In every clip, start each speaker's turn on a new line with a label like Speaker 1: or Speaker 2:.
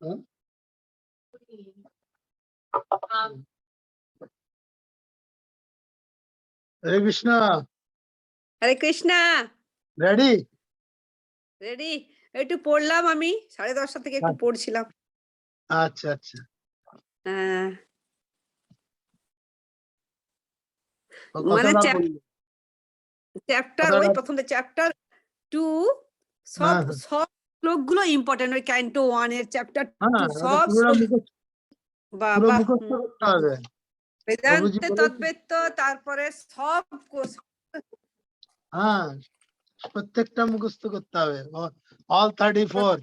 Speaker 1: Huh? Hare Krishna.
Speaker 2: Hare Krishna.
Speaker 1: Ready?
Speaker 2: Ready? একটু পড়লাম আমি 10:30 থেকে একটু পড়ছিলাম।
Speaker 1: আচ্ছা আচ্ছা।
Speaker 2: মানে চ্যাপ্টার ওই প্রথম চ্যাপ্টার 2 সব সব শ্লোকগুলো ইম্পর্টেন্ট। ওই ক্যান্টো 1 এর চ্যাপ্টার 2 সব বাবা
Speaker 1: মুখস্থ করতে হবে।
Speaker 2: বেদান্তে তদ্বেত্ত, তারপরে সব
Speaker 1: হ্যাঁ প্রত্যেকটা মুখস্থ করতে হবে। all 34.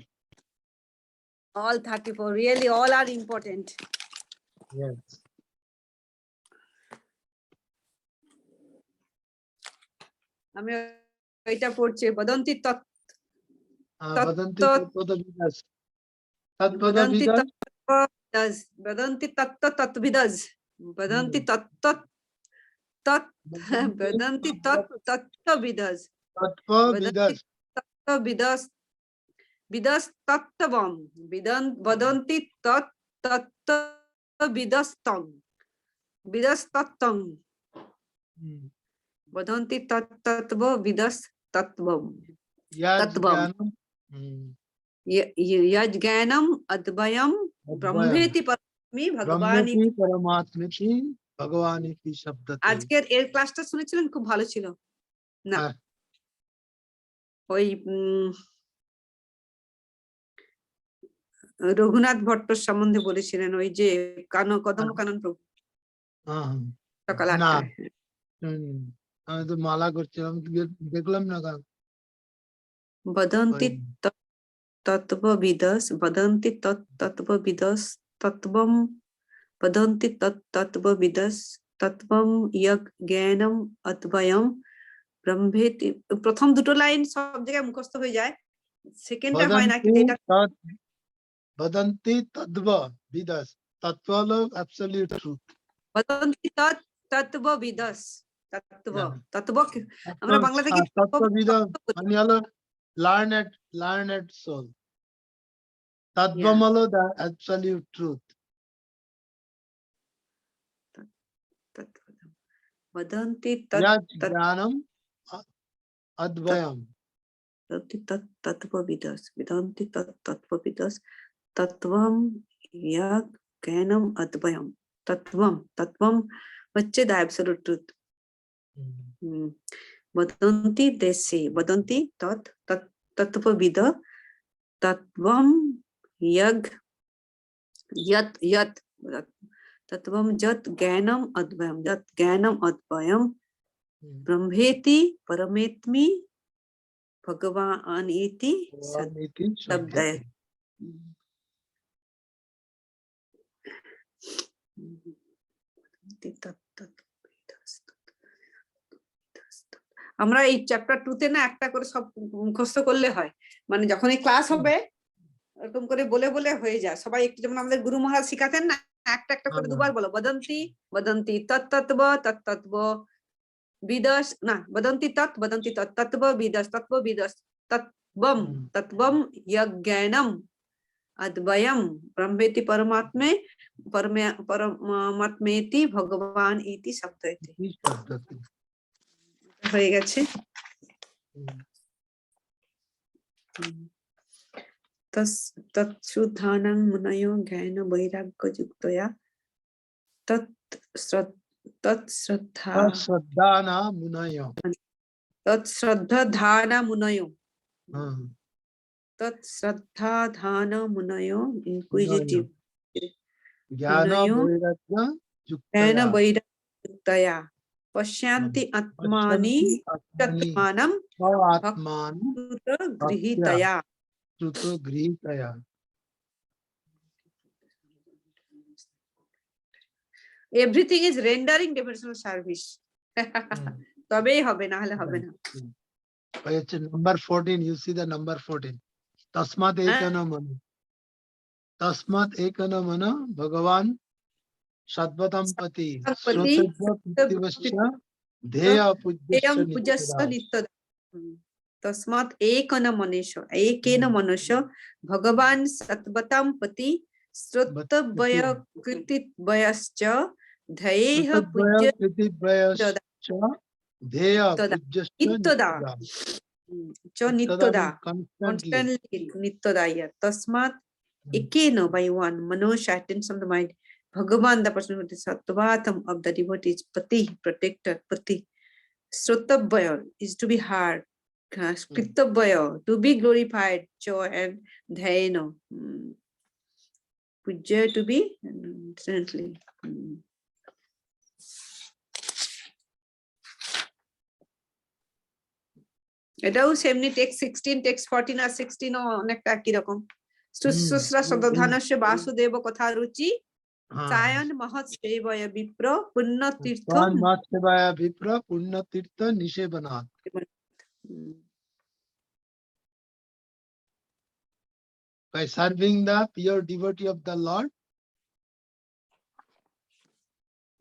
Speaker 2: All 34, really all are important.
Speaker 1: Yes.
Speaker 2: আমি এটা পড়ছি বদন্তি তত্ত্ব
Speaker 1: বদন্তি তত্ত্ববিদাস তত্ত্ববিদাস
Speaker 2: বদন্তি তত্ত্ব তত্ত্ববিদাস বদন্তি তত্ত্ব বদন্তি তত্ত্ববিদাস তত্ত্ববিদাস বিদাস তত্ত্বম বদন্তি তত্ত্ববিদস্তং বিদস্তত্ত্বং বদন্তি তত্ত্ববিদস তত্ত্বম তত্ত্বম यज्ञानम अद्वयम ब्रह्मेति
Speaker 1: परमात्मेति भगवानेति शब्दते।
Speaker 2: আজকের এর ক্লাসটা শুনেছিলেন? খুব ভালো ছিল না? ওই রঘুনাথ ভট্ট সম্বন্ধে বলেছিলেন, ওই যে কদম কানন প্রভু। সকাল 8টায়।
Speaker 1: আমি তো মালা করছিলাম, দেখলাম না।
Speaker 2: বদন্তি তত্ত্ববিদস বদন্তি তত্ত্ববিদস তত্ত্বম বদন্তি তত্ত্ববিদস তত্ত্বম জ্ঞানম অদ্বয়ম ব্রহ্মেতি। প্রথম দুটো লাইন সব জায়গায় মুখস্থ হয়ে যায়, সেকেন্ডটা হয় না। কিন্তু এটা
Speaker 1: বদন্তি তত্ত্ববিদস, তত্ত্ব হলো অ্যাবসলিউট ট্রুথ।
Speaker 2: বদন্তি তত্ত্ববিদস, তত্ত্ব আমরা বাংলা থেকে
Speaker 1: তত্ত্ববিদস মানে হলো learned soul. Tattvam holo the absolute truth.
Speaker 2: Vadanti
Speaker 1: jnanam advayam.
Speaker 2: Tattvavidas. Vedanti tattvavidas. Tattvam yag jnanam advayam. Tattvam হচ্ছে the absolute truth. Vadanti, they say. Vadanti tattvavida. Tattvam yag yat tattvam jat jnanam advayam. Jat jnanam advayam brahmeti parametmi bhagavaniti sabdaya. আমরা এই chapter 2 তে না একটা করে সব মুখস্থ করলে হয়, মানে যখন এই ক্লাস হবে এরকম করে বলে বলে হয়ে যায়। সবাই একটু, যেমন আমাদের গুরু মহারাজ শিখাতেন না, একটা একটা করে দুবার বলো। বদন্তি বদন্তি তত্ত্ব তত্ত্ব বিদস, না বদন্তি তত্ত্ব বিদস তত্ত্ব বিদস তত্ত্বম তত্ত্বম জ্ঞানম অদ্বয়ম ব্রহ্মেতি পরমাত্মেতি ভগবান ইতি শব্দতে হয়ে গেছে। তৎশুদ্ধানাং মুনয়ো জ্ঞান বৈরাগ্য যুক্তয়া তৎশ্রদ্ধানা মুনয়ো ইনকুইজিটিভ জ্ঞান বৈরাগ্য যুক্তয়া পশ্যান্তি আত্মানি তত্মানম গৃহীতয়া। Everything is rendering devotional service, তবেই হবে, না হলে হবে না।
Speaker 1: Number 14, you see the number 14, tasmat ekana mano, tasmat ekana mano bhagavan sadvatam pati srotadva pratibhasya dheya pujyasya nityada.
Speaker 2: तस्मात् एकन मनुष्य एकेन मनुष्य भगवान् सत्वतां पति श्रोतव्य कृतिव्यश्च धैर्यः पूज्य नित्यदा च नित्यदा constantly nityada. Tasmat ekena, by one, manosha, attends of the mind, Bhagavan, the person who is sattvatam of the devotee, is pati, protector, pati. Srotabhaya is to be heard, kritabhaya, to be glorified, joy and dhyana, puja, to be instantly. এটাও সেমনি text 16 text 14 আর 16 ও অনেকটা একই রকম শুশ্রূষা সদধানস্য বাসুদেব কথা রুচি চায়ন মহৎ সেবয় বিপ্র পুণ্য তীর্থ
Speaker 1: বিপ্র পুণ্য তীর্থ নিষেবনাথ। By serving the pure devotee of the Lord.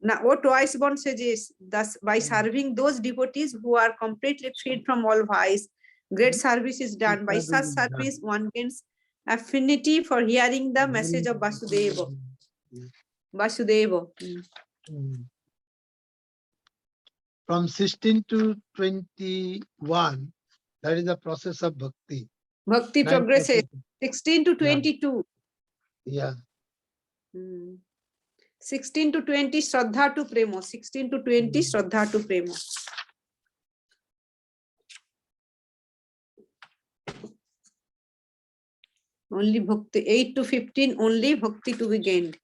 Speaker 2: Now, what twice born says is, thus by serving those devotees who are completely freed from all vice, great service is done. By such service, one gains affinity for hearing the message of Vasudeva. Vasudeva.
Speaker 1: From 16 to 21, that is the process of bhakti.
Speaker 2: Bhakti progresses. 16 to 22.
Speaker 1: Yeah.
Speaker 2: 16 to 20, Shraddha to Prema. 16 to 20, Shraddha to Prema. Only Bhakti. 8 to 15, only Bhakti to be gained.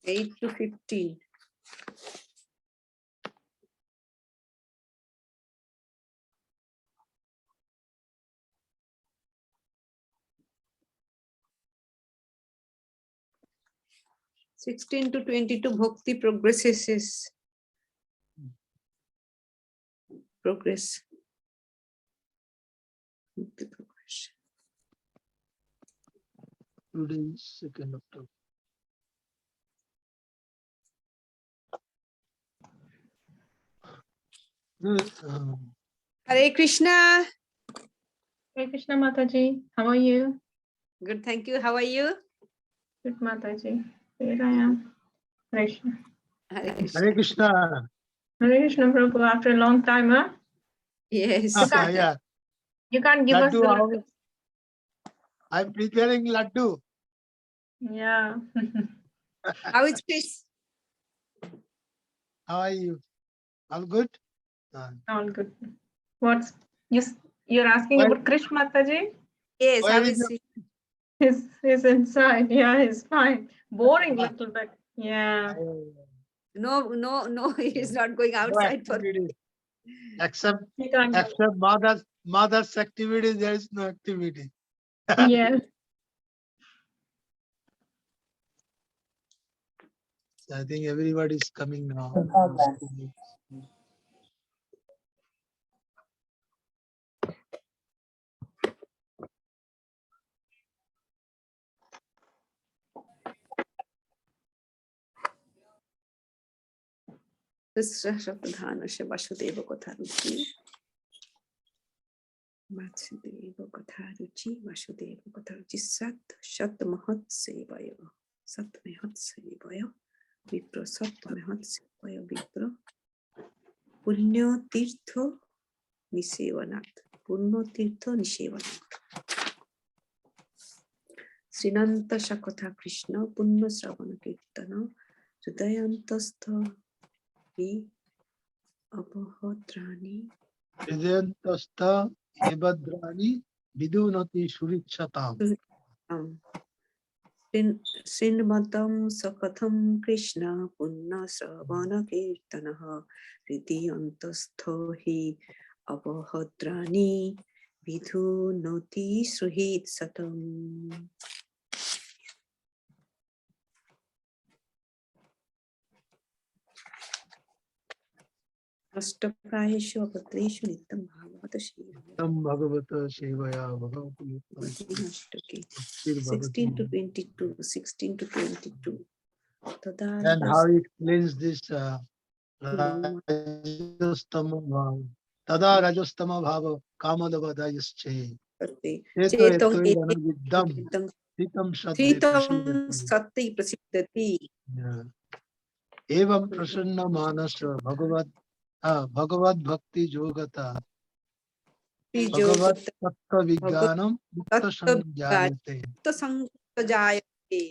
Speaker 2: 8 to 15. (16 to 22) Bhakti progresses. Progress.
Speaker 1: Today is 2nd October.
Speaker 2: Hare Krishna.
Speaker 3: Hare Krishna Mataji, how are you?
Speaker 2: Good, thank you. How are you?
Speaker 3: Good Mataji. Here I am. Krishna.
Speaker 2: Hare Krishna.
Speaker 1: Hare Krishna.
Speaker 3: Hare Krishna Prabhu, after a long time, huh?
Speaker 2: Yes.
Speaker 1: Yeah.
Speaker 3: You can't give
Speaker 1: Laddu,
Speaker 3: us the
Speaker 1: how-
Speaker 3: laddu.
Speaker 1: I'm preparing laddu.
Speaker 3: Yeah.
Speaker 2: How is Chris?
Speaker 1: How are you? All good?
Speaker 3: All good. What's you're asking
Speaker 1: Where-
Speaker 3: about Krish Mataji?
Speaker 2: Yes,
Speaker 1: Where
Speaker 2: how
Speaker 1: is
Speaker 2: is he?
Speaker 3: He's inside. Yeah, he's fine. Boring little bit. Yeah.
Speaker 2: No, he's not going
Speaker 1: No
Speaker 2: outside for.
Speaker 1: activities. Except
Speaker 3: He can't.
Speaker 1: mother's activity, there is no activity.
Speaker 3: Yeah.
Speaker 1: So I think everybody is coming now.
Speaker 2: प्रधानस्य Vasudev कथा रुचि वासुदेव कथा रुचि वासुदेव कथा रुचि सत महत् सेवय विप्र सत महत् सेवय विप्र पुण्य तीर्थ निसेवनात् श्रीनंत सकथा कृष्ण पुण्य श्रवण कीर्तन हृदयंतस्थ अपहद्राणि
Speaker 1: हृदयन्तस्था एवद्राणि विदुनति सुरिच्छताम्।
Speaker 2: श्रीमतं सकथं कृष्ण पुण्य श्रवण कीर्तनः हृदयन्तस्थो हि अपहद्राणि विदुनति सुहृत्सतम्। अष्टप्रायेषु अपत्रेषु नित्यं भागवत
Speaker 1: सेवया भगवति
Speaker 2: 16 to 22 16 to 22
Speaker 1: And how it explains this Rajastama तदा रजस्तम भाव कामोदवदयश्चे
Speaker 2: सत्ते
Speaker 1: चेतो
Speaker 2: चेतं
Speaker 1: विद्धम
Speaker 2: एतं
Speaker 1: हितं सत्ते
Speaker 2: स्थितं
Speaker 1: प्रसीदति।
Speaker 2: सत्ते प्रसिद्धति।
Speaker 1: एवं प्रसन्न मानस भगवत भक्ति जोगता भगवत तत्व विज्ञानम मुक्त संज्ञायते।
Speaker 2: जायते।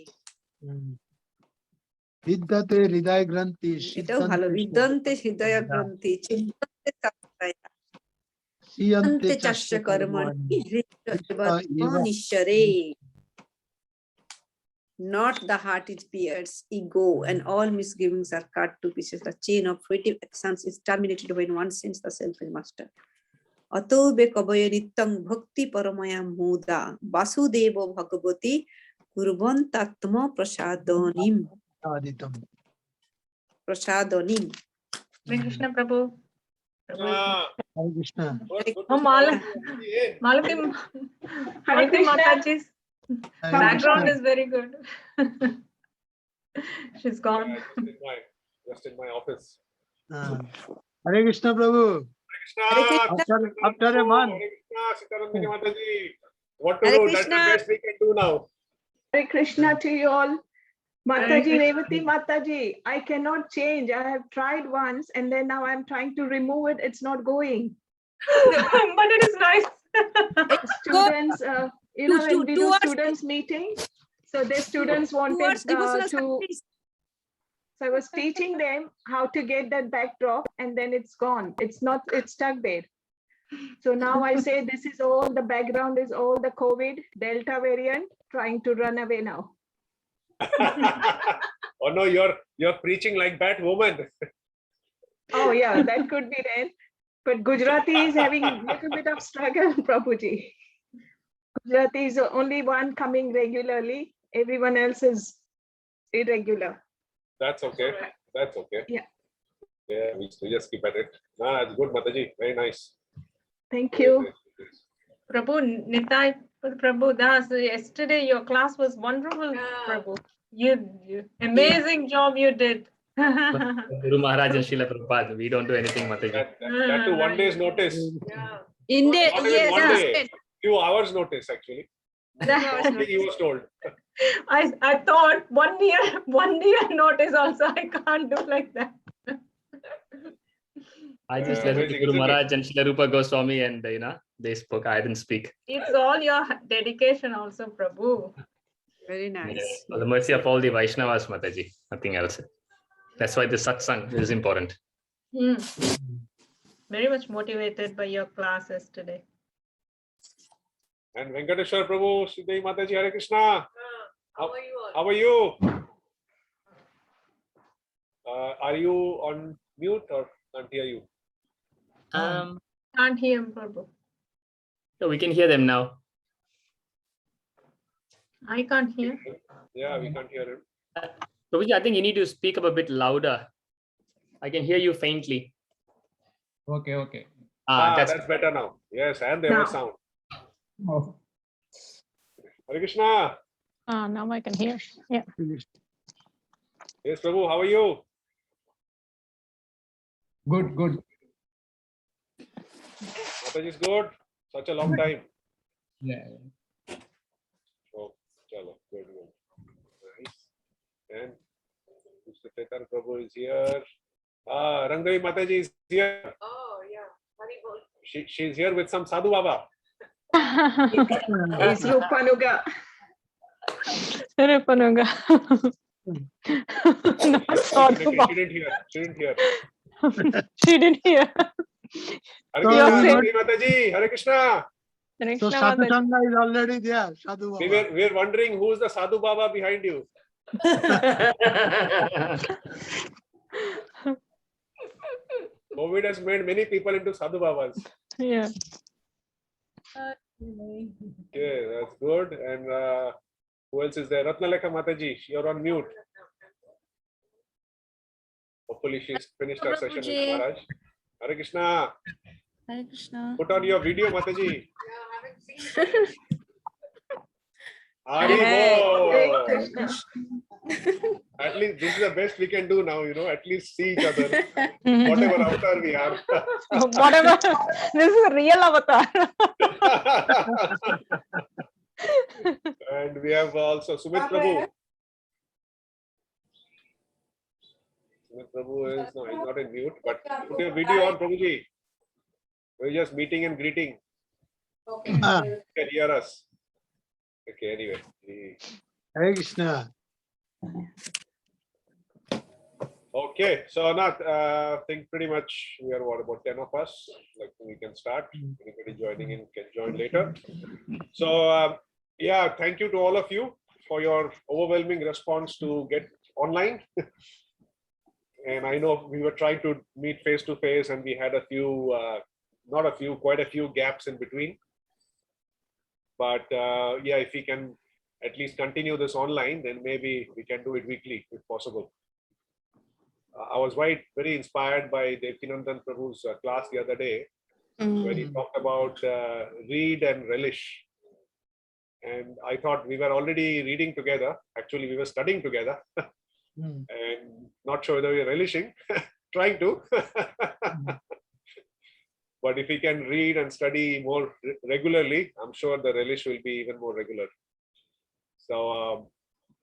Speaker 1: विद्यते हृदय ग्रंथि
Speaker 2: এটাও ভালো, বিদ্যন্তে হৃদয় গ্রন্থি চিন্তন্তে চাষ্টয়া
Speaker 1: सियन्ते
Speaker 2: চাষ্য কর্মণি
Speaker 1: इव
Speaker 2: নিশ্বরে। Not the heart is pierced, ego and all misgivings are cut to pieces. The chain of fruitive actions is terminated when one sends the self is master. Atobe kavaya nityam bhakti paramaya muda vasudeva bhagavati kurvantatma prasadanim.
Speaker 1: आदितम।
Speaker 2: Prasadanim.
Speaker 3: Hare Krishna Prabhu.
Speaker 1: Hare Krishna.
Speaker 3: Oh, Malati Mataji's background is very good. She's gone.
Speaker 4: Just in my office.
Speaker 1: Hare Krishna Prabhu.
Speaker 2: Hare Krishna.
Speaker 1: After a month.
Speaker 4: Hare Krishna, Sitaram Mataji. What to
Speaker 2: Hare
Speaker 4: do? That's
Speaker 2: Krishna.
Speaker 4: the best we can do now.
Speaker 5: Hare Krishna to you all. Mataji,
Speaker 3: Krishna.
Speaker 5: Revati Mataji, I cannot change. I have tried once and then now I'm trying to remove it. It's not going.
Speaker 3: But it is nice.
Speaker 5: Students, when we do
Speaker 2: towards-
Speaker 5: students meeting, so the students wanted
Speaker 2: Towards devotional
Speaker 5: to,
Speaker 2: service.
Speaker 5: so I was teaching them how to get that backdrop and then it's gone. It's stuck there. So now I say this is all, the background is all the COVID Delta variant trying to run away now.
Speaker 4: Oh no, you're preaching like that woman.
Speaker 5: Oh yeah, that could be there. But Gujarati is having a little bit of struggle, Prabhuji. Gujarati is the only one coming regularly. Everyone else is irregular.
Speaker 4: That's okay. That's okay.
Speaker 5: Yeah.
Speaker 4: Yeah, we just keep at it. Ah, that's good, Mataji. Very nice.
Speaker 5: Thank
Speaker 4: Very
Speaker 5: you.
Speaker 4: nice.
Speaker 3: Prabhu, Nitai, Prabhu Das, yesterday your class was wonderful, Prabhu. You amazing job you did.
Speaker 6: Guru Maharaj and Srila Prabhupada, we don't do anything, Mataji.
Speaker 4: That to 1 day's notice.
Speaker 2: India,
Speaker 4: Not even
Speaker 2: yes,
Speaker 4: 1 day.
Speaker 2: yes.
Speaker 4: Few hours notice actually. Only he was told.
Speaker 3: I thought 1 year notice also. I can't do like that.
Speaker 6: I just listened to
Speaker 4: Amazing,
Speaker 6: Guru
Speaker 4: isn't it?
Speaker 6: Maharaj and Srila Rupa Goswami and they spoke. I didn't speak.
Speaker 3: It's all your dedication also, Prabhu.
Speaker 2: Very nice.
Speaker 6: For the mercy of all the Vaishnavas, Mataji, nothing else. That's why the satsang is important.
Speaker 3: Very much motivated by your class yesterday.
Speaker 4: And Venkateshwar Prabhu, Sridevi Mataji, Hare Krishna. How are you? Are you on mute or can't hear you?
Speaker 3: Can't hear him, Prabhu.
Speaker 6: So we can hear them now.
Speaker 3: I can't hear.
Speaker 4: Yeah, we can't hear him.
Speaker 6: Prabhuji, I think you need to speak up a bit louder. I can hear you faintly.
Speaker 7: Okay.
Speaker 6: That's
Speaker 4: That's better now. Yes, and there was
Speaker 5: Now.
Speaker 4: sound.
Speaker 7: Oh,
Speaker 4: Hare Krishna.
Speaker 3: Now I can hear. Yeah.
Speaker 4: Yes, Prabhu, how are you?
Speaker 7: good.
Speaker 4: Mataji is good. Such a long time.
Speaker 7: Yeah.
Speaker 4: Oh, chalo, good. Nice. And Mr. Chetan Prabhu is here. Rangavi Mataji is here.
Speaker 2: Oh, yeah.
Speaker 4: She's here with some Sadhu Baba.
Speaker 5: Is Rupanuga.
Speaker 3: Rupanuga.
Speaker 4: She didn't hear.
Speaker 3: She didn't hear.
Speaker 4: Hare
Speaker 1: So
Speaker 4: Krishna,
Speaker 1: you know-
Speaker 4: Rangavi Mataji, Hare Krishna.
Speaker 1: So Sadhu Sangha is already there. Sadhu Baba.
Speaker 4: We're wondering who's the Sadhu Baba behind you. COVID has made many people into Sadhu Babas.
Speaker 3: Yeah.
Speaker 4: Okay, that's good. And who else is there? Ratnalekha Mataji, you're on mute. Hopefully she's finished her session with Maharaj. Hare Krishna.
Speaker 8: Hare Krishna.
Speaker 4: Put on your video, Mataji. Hari
Speaker 5: Hare
Speaker 4: Bol.
Speaker 5: Krishna.
Speaker 4: At least this is the best we can do now, at least see each other, whatever avatar we are.
Speaker 3: Whatever. This is a real avatar.
Speaker 4: And we have also Sumit Prabhu. Sumit Prabhu is, no, he's not in mute, but put your video on, Prabhuji. We're just meeting and greeting.
Speaker 1: Ah,
Speaker 4: You can hear us. Okay, anyway.
Speaker 1: Hare Krishna.
Speaker 4: Okay, so Anath, I think pretty much we are about 10 of us. Like we can start. Anybody joining in can join later. So yeah, thank you to all of you for your overwhelming response to get online. And I know we were trying to meet face to face, and we had a few, quite a few gaps in between. But yeah, if we can at least continue this online, then maybe we can do it weekly if possible. I was very inspired by Devkinandan Prabhu's class the other day, where he talked about read and relish. And I thought we were already reading together. Actually, we were studying together. And not sure whether we are relishing, trying to. But if we can read and study more regularly, I'm sure the relish will be even more regular. So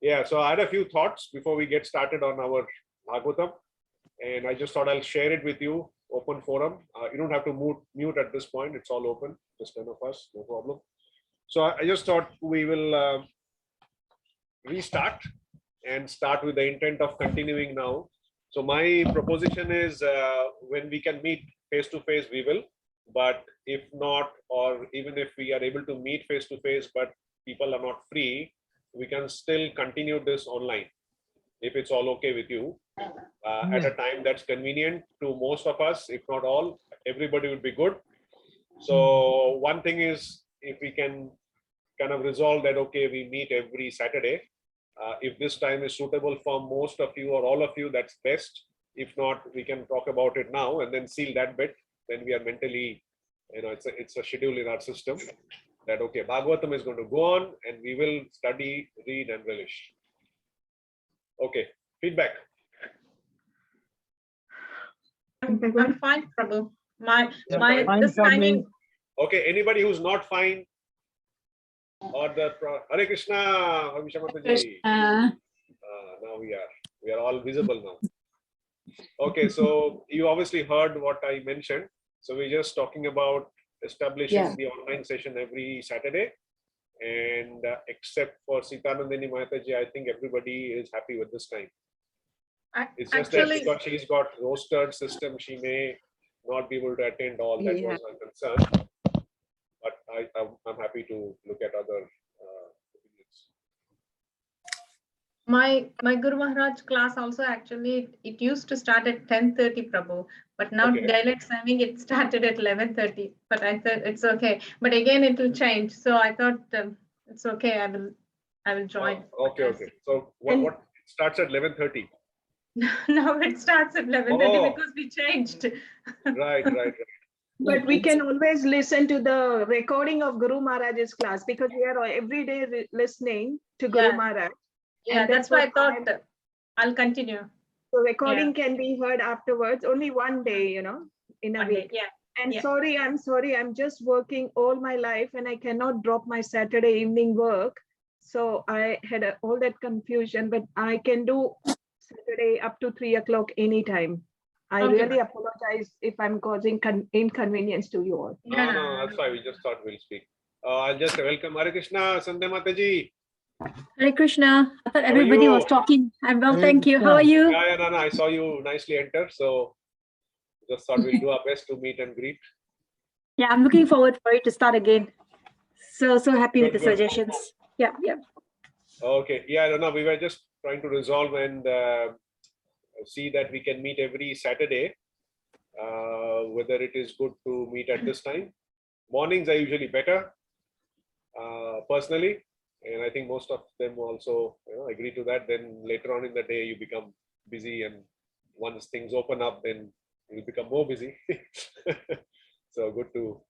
Speaker 4: yeah, so I had a few thoughts before we get started on our Bhagavatam, and I just thought I'll share it with you. Open forum. You don't have to mute at this point. It's all open. Just 10 of us, no problem. So I just thought we will restart and start with the intent of continuing now. So my proposition is when we can meet face to face, we will. But if not, or even if we are able to meet face to face, but people are not free, we can still continue this online. If it's all okay with you, at a time that's convenient to most of us, if not all, everybody would be good. So one thing is, if we can kind of resolve that, okay, we meet every Saturday. If this time is suitable for most of you or all of you, that's best. If not, we can talk about it now and then seal that bit. Then we are mentally, it's a schedule in our system that, okay, Bhagavatam is going to go on and we will study, read and relish. Okay, feedback.
Speaker 3: I'm fine, Prabhu.
Speaker 1: Fine
Speaker 3: This
Speaker 1: for me.
Speaker 3: timing.
Speaker 4: Okay, anybody who's not fine, or the Hare Krishna, Hamisha Mataji. Now we are all visible now. Okay, so you obviously heard what I mentioned. So we're just talking about establishing the online session every Saturday. And except for Sitanandini Mahataji, I think everybody is happy with this time. It's just
Speaker 3: Actually,
Speaker 4: that because she's got rostered system, she may not be able to attend all. That was her concern. But I'm happy to look at other opinions.
Speaker 3: My Guru Maharaj class also actually it used to start at 10:30, Prabhu, but now daylight saving it started at 11:30. But I thought it's okay. But again, it will change. So I thought it's okay. I will join.
Speaker 4: Oh, okay. So what starts at 11:30?
Speaker 3: Now it starts at 11:30 because we changed.
Speaker 4: Right.
Speaker 5: But we can always listen to the recording of Guru Maharaj's class because we are every day listening to Guru Maharaj.
Speaker 3: Yeah,
Speaker 5: And
Speaker 3: that's why I thought I'll continue.
Speaker 5: So recording can be heard afterwards, only one day, in a week. And I'm sorry, I'm just working all my life and I cannot drop my Saturday evening work. So I had all that confusion, but I can do Saturday up to 3 o'clock anytime. I really apologize if I'm causing inconvenience to you all.
Speaker 4: No, that's why we just thought we'll speak. I'll just welcome Hare Krishna, Sandhya Mataji.
Speaker 8: Hare Krishna. I thought everybody was talking. I'm well, thank you. How are you?
Speaker 4: Yeah, no, I saw you nicely enter. So just thought we'll do our best to meet and greet.
Speaker 8: Yeah, I'm looking forward for it to start again. So happy with the suggestions. Yeah.
Speaker 4: Okay. Yeah, no, we were just trying to resolve and see that we can meet every Saturday. Whether it is good to meet at this time. Mornings are usually better, personally. And I think most of them also agree to that. Then later on in the day, you become busy, and once things open up, then you become more busy. So good to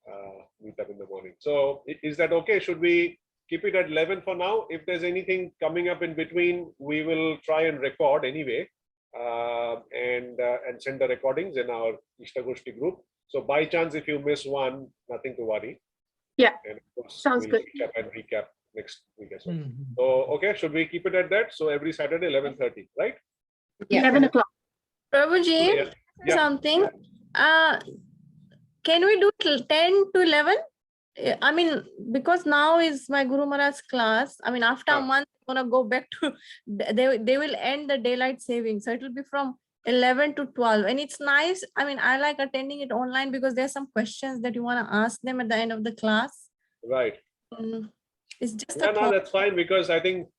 Speaker 4: meet up in the morning. So is that okay? Should we keep it at 11 for now. If there's anything coming up in between, we will try and record anyway, and send the recordings in our Ishtagoshti group. So by chance, if you miss one, nothing to worry.
Speaker 8: Yeah,
Speaker 4: And of course,
Speaker 8: sounds
Speaker 4: we'll
Speaker 8: good.
Speaker 4: catch up and recap next week as well.
Speaker 1: Mhm.
Speaker 4: So, okay, should we keep it at that? So every Saturday, 11:30, right?
Speaker 2: Yeah.
Speaker 8: 11 o'clock.
Speaker 9: Prabhuji,
Speaker 4: Yeah. Yeah.
Speaker 9: something. Can we do till 10 to 11? I mean, because now is my Guru Maharaj's class. I mean, after a month, I'm gonna go back to, they will end the daylight saving. So it will be from 11 to 12. And it's nice. I mean, I like attending it online because there's some questions that you want to ask them at the end of the class.
Speaker 4: Right.
Speaker 9: It's just
Speaker 4: Yeah,
Speaker 9: a
Speaker 4: no,
Speaker 9: thought.
Speaker 4: that's fine because I think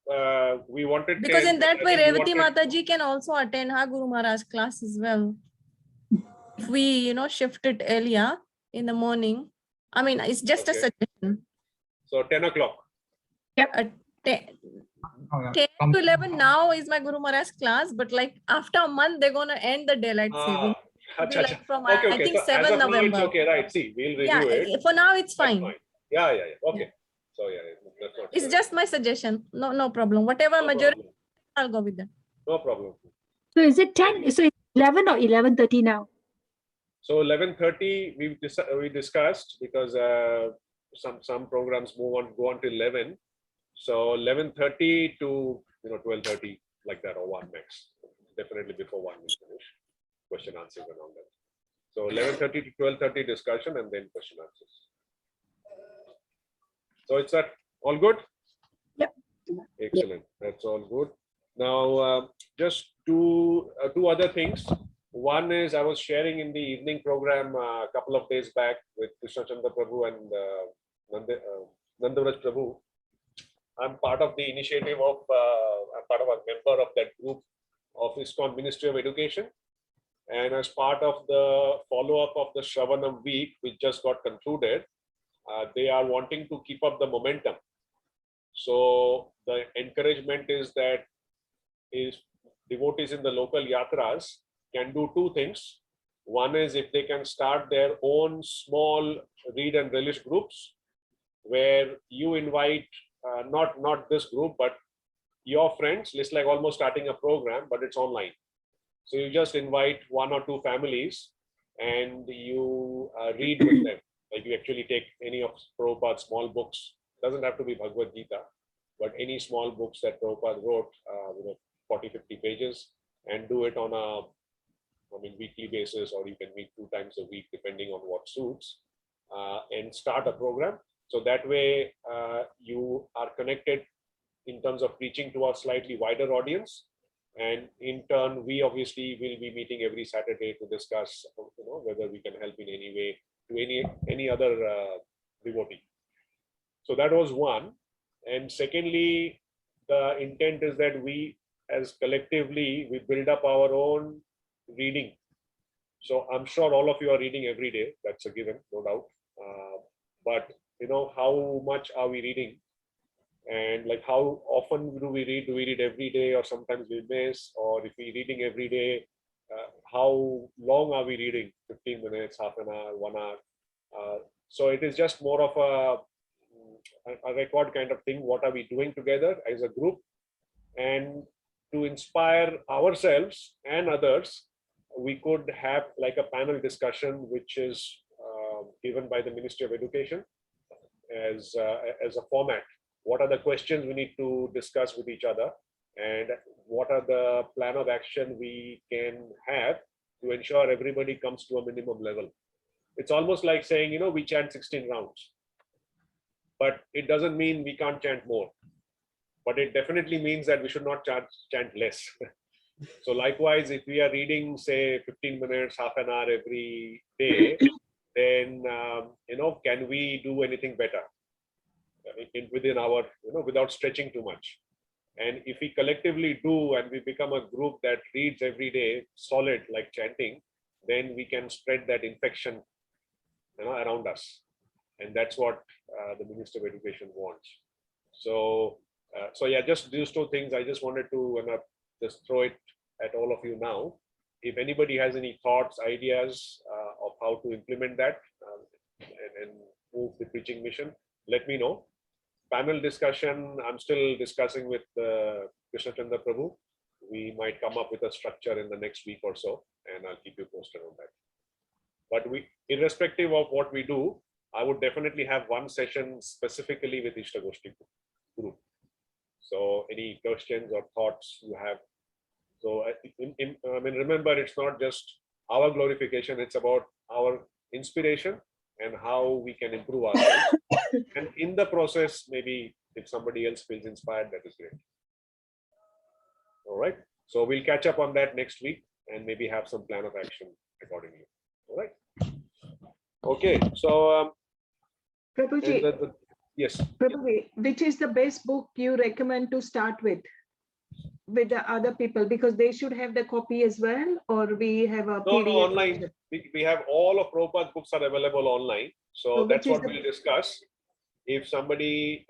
Speaker 4: we wanted
Speaker 9: Because
Speaker 4: 10,
Speaker 9: in that
Speaker 4: I
Speaker 9: way,
Speaker 4: think we
Speaker 9: Revati
Speaker 4: wanted-
Speaker 9: Mataji can also attend her Guru Maharaj class as well. If we, shift it earlier in the morning. I mean, it's just a
Speaker 4: Okay.
Speaker 9: suggestion.
Speaker 4: So 10 o'clock.
Speaker 9: Uh, 10
Speaker 7: Oh, yeah.
Speaker 9: 10 to 11 now is my Guru Maharaj class, but like after a month, they're going to end the daylight saving.
Speaker 4: Ah,
Speaker 9: It'll be
Speaker 4: acha,
Speaker 9: like
Speaker 4: acha.
Speaker 9: from,
Speaker 4: Okay,
Speaker 9: I
Speaker 4: okay.
Speaker 9: think,
Speaker 4: So as
Speaker 9: 7
Speaker 4: of now, it's
Speaker 9: November.
Speaker 4: okay, right? See, we'll
Speaker 9: Yeah,
Speaker 4: review it.
Speaker 9: for now, it's
Speaker 4: That's
Speaker 9: fine.
Speaker 4: Yeah, yeah, yeah. Okay. So yeah, that's not
Speaker 9: It's just my suggestion. No problem. Whatever
Speaker 4: no
Speaker 9: majority,
Speaker 4: problem.
Speaker 9: I'll go with that.
Speaker 4: No problem.
Speaker 8: So is it 10? So it's 11 or 11:30 now?
Speaker 4: So 11:30 we discussed because some programs go on till 11. So 11:30 to 12:30 like that, or 1 max. Definitely before 1 we finish question answers and all that. So 11:30 to 12:30 discussion and then question answers. So it's that all good?
Speaker 8: Yep.
Speaker 4: Excellent. That's all good. Now just two other things. One is I was sharing in the evening program a couple of days back with Krishna Chandra Prabhu and Nandavraj Prabhu. I'm part of the initiative of, I'm part of a member of that group of ISKCON Ministry of Education. And as part of the follow-up of the Shravanam week, which just got concluded, they are wanting to keep up the momentum. So the encouragement is that devotees in the local yatras can do two things. One is if they can start their own small read and relish groups, where you invite not this group, but your friends. It's like almost starting a program, but it's online. So you just invite 1 or 2 families and you read with them. Like you actually take any of Prabhupada's small books. Doesn't have to be Bhagavad Gita, but any small books that Prabhupada wrote, 40, 50 pages, and do it on a weekly basis, or you can meet 2 times a week, depending on what suits, and start a program. So that way you are connected in terms of reaching to a slightly wider audience. And in turn, we obviously will be meeting every Saturday to discuss whether we can help in any way to any other devotee. So that was one. And secondly, the intent is that we as collectively, we build up our own reading. So I'm sure all of you are reading every day. That's a given, no doubt. But how much are we reading? And like how often do we read? Do we read every day, or sometimes we miss? Or if we're reading every day, how long are we reading? 15 minutes, half an hour, 1 hour? So it is just more of a record kind of thing. What are we doing together as a group? And to inspire ourselves and others, we could have like a panel discussion, which is given by the Ministry of Education as a format. What are the questions we need to discuss with each other, and what are the plan of action we can have to ensure everybody comes to a minimum level? It's almost like saying, we chant 16 rounds, but it doesn't mean we can't chant more. But it definitely means that we should not chant less. So likewise, if we are reading, say, 15 minutes, half an hour every day, then, can we do anything better within our, without stretching too much? And if we collectively do, and we become a group that reads every day, solid, like chanting, then we can spread that infection, around us. And that's what the Minister of Education wants. So, yeah, just these 2 things. I just wanted to just throw it at all of you now. If anybody has any thoughts, ideas of how to implement that and move the preaching mission, let me know. panel discussion, I'm still discussing with Krishna Chandra Prabhu. We might come up with a structure in the next week or so, and I'll keep you posted on that. But irrespective of what we do, I would definitely have one session specifically with Ishtagoshti group. So any questions or thoughts you have. So I mean, remember, it's not just our glorification, it's about our inspiration and how we can improve ourselves. And in the process, maybe if somebody else feels inspired, that is great. All right. So we'll catch up on that next week and maybe have some plan of action accordingly. All right. Okay. So,
Speaker 5: Prabhuji,
Speaker 4: yes.
Speaker 5: Prabhuji, which is the best book you recommend to start with the other people, because they should have the copy as well, or we have a
Speaker 4: No,
Speaker 5: PDF?
Speaker 4: no, online. We have all of Prabhupada's books are available online. So that's what we'll discuss. If somebody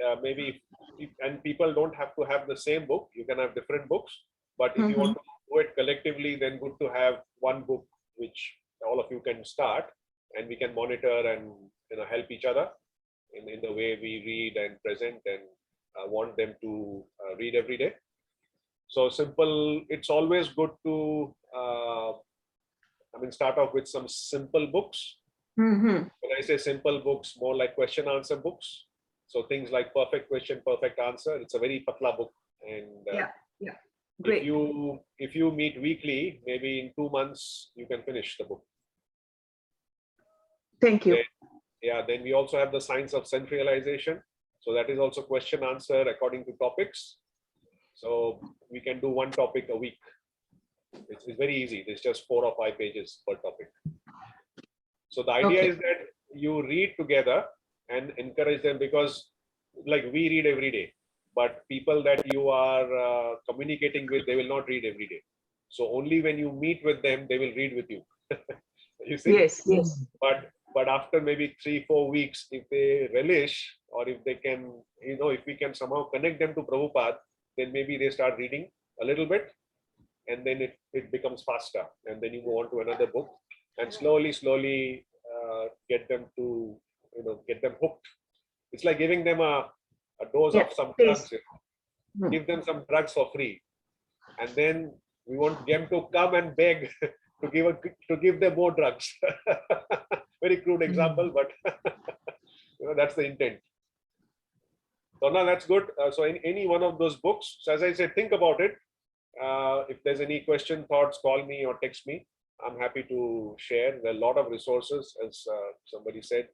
Speaker 4: and people don't have to have the same book, you can have different books. But if you want to do it collectively, then good to have one book which all of you can start, and we can monitor and help each other in the way we read and present, and want them to read every day. So simple. It's always good to start off with some simple books. When I say simple books, more like question answer books. So things like perfect question, perfect answer. It's a very patla book, and
Speaker 5: Great.
Speaker 4: If you meet weekly, maybe in 2 months you can finish the book.
Speaker 5: Thank you.
Speaker 4: Then we also have the science of sense realization. So that is also question answer according to topics. So we can do one topic a week. It's very easy. It's just 4 or 5 pages per topic. So the idea is that you read together and encourage them, because like we read every day, but people that you are communicating with, they will not read every day. So only when you meet with them, they will read with you. You see?
Speaker 5: Yes, yes.
Speaker 4: But after maybe 3-4 weeks, if they relish, or if they can, if we can somehow connect them to Prabhupada, then maybe they start reading a little bit, and then it becomes faster. And then you go on to another book, and slowly get them to, get them hooked. It's like giving them a dose of some drugs. Give them some drugs for free, and then we want them to come and beg to give them more drugs. Very crude example, but that's the intent. So now that's good. So in any one of those books, so as I said, think about it. If there's any question, thoughts, call me or text me. I'm happy to share. There are a lot of resources, as somebody said.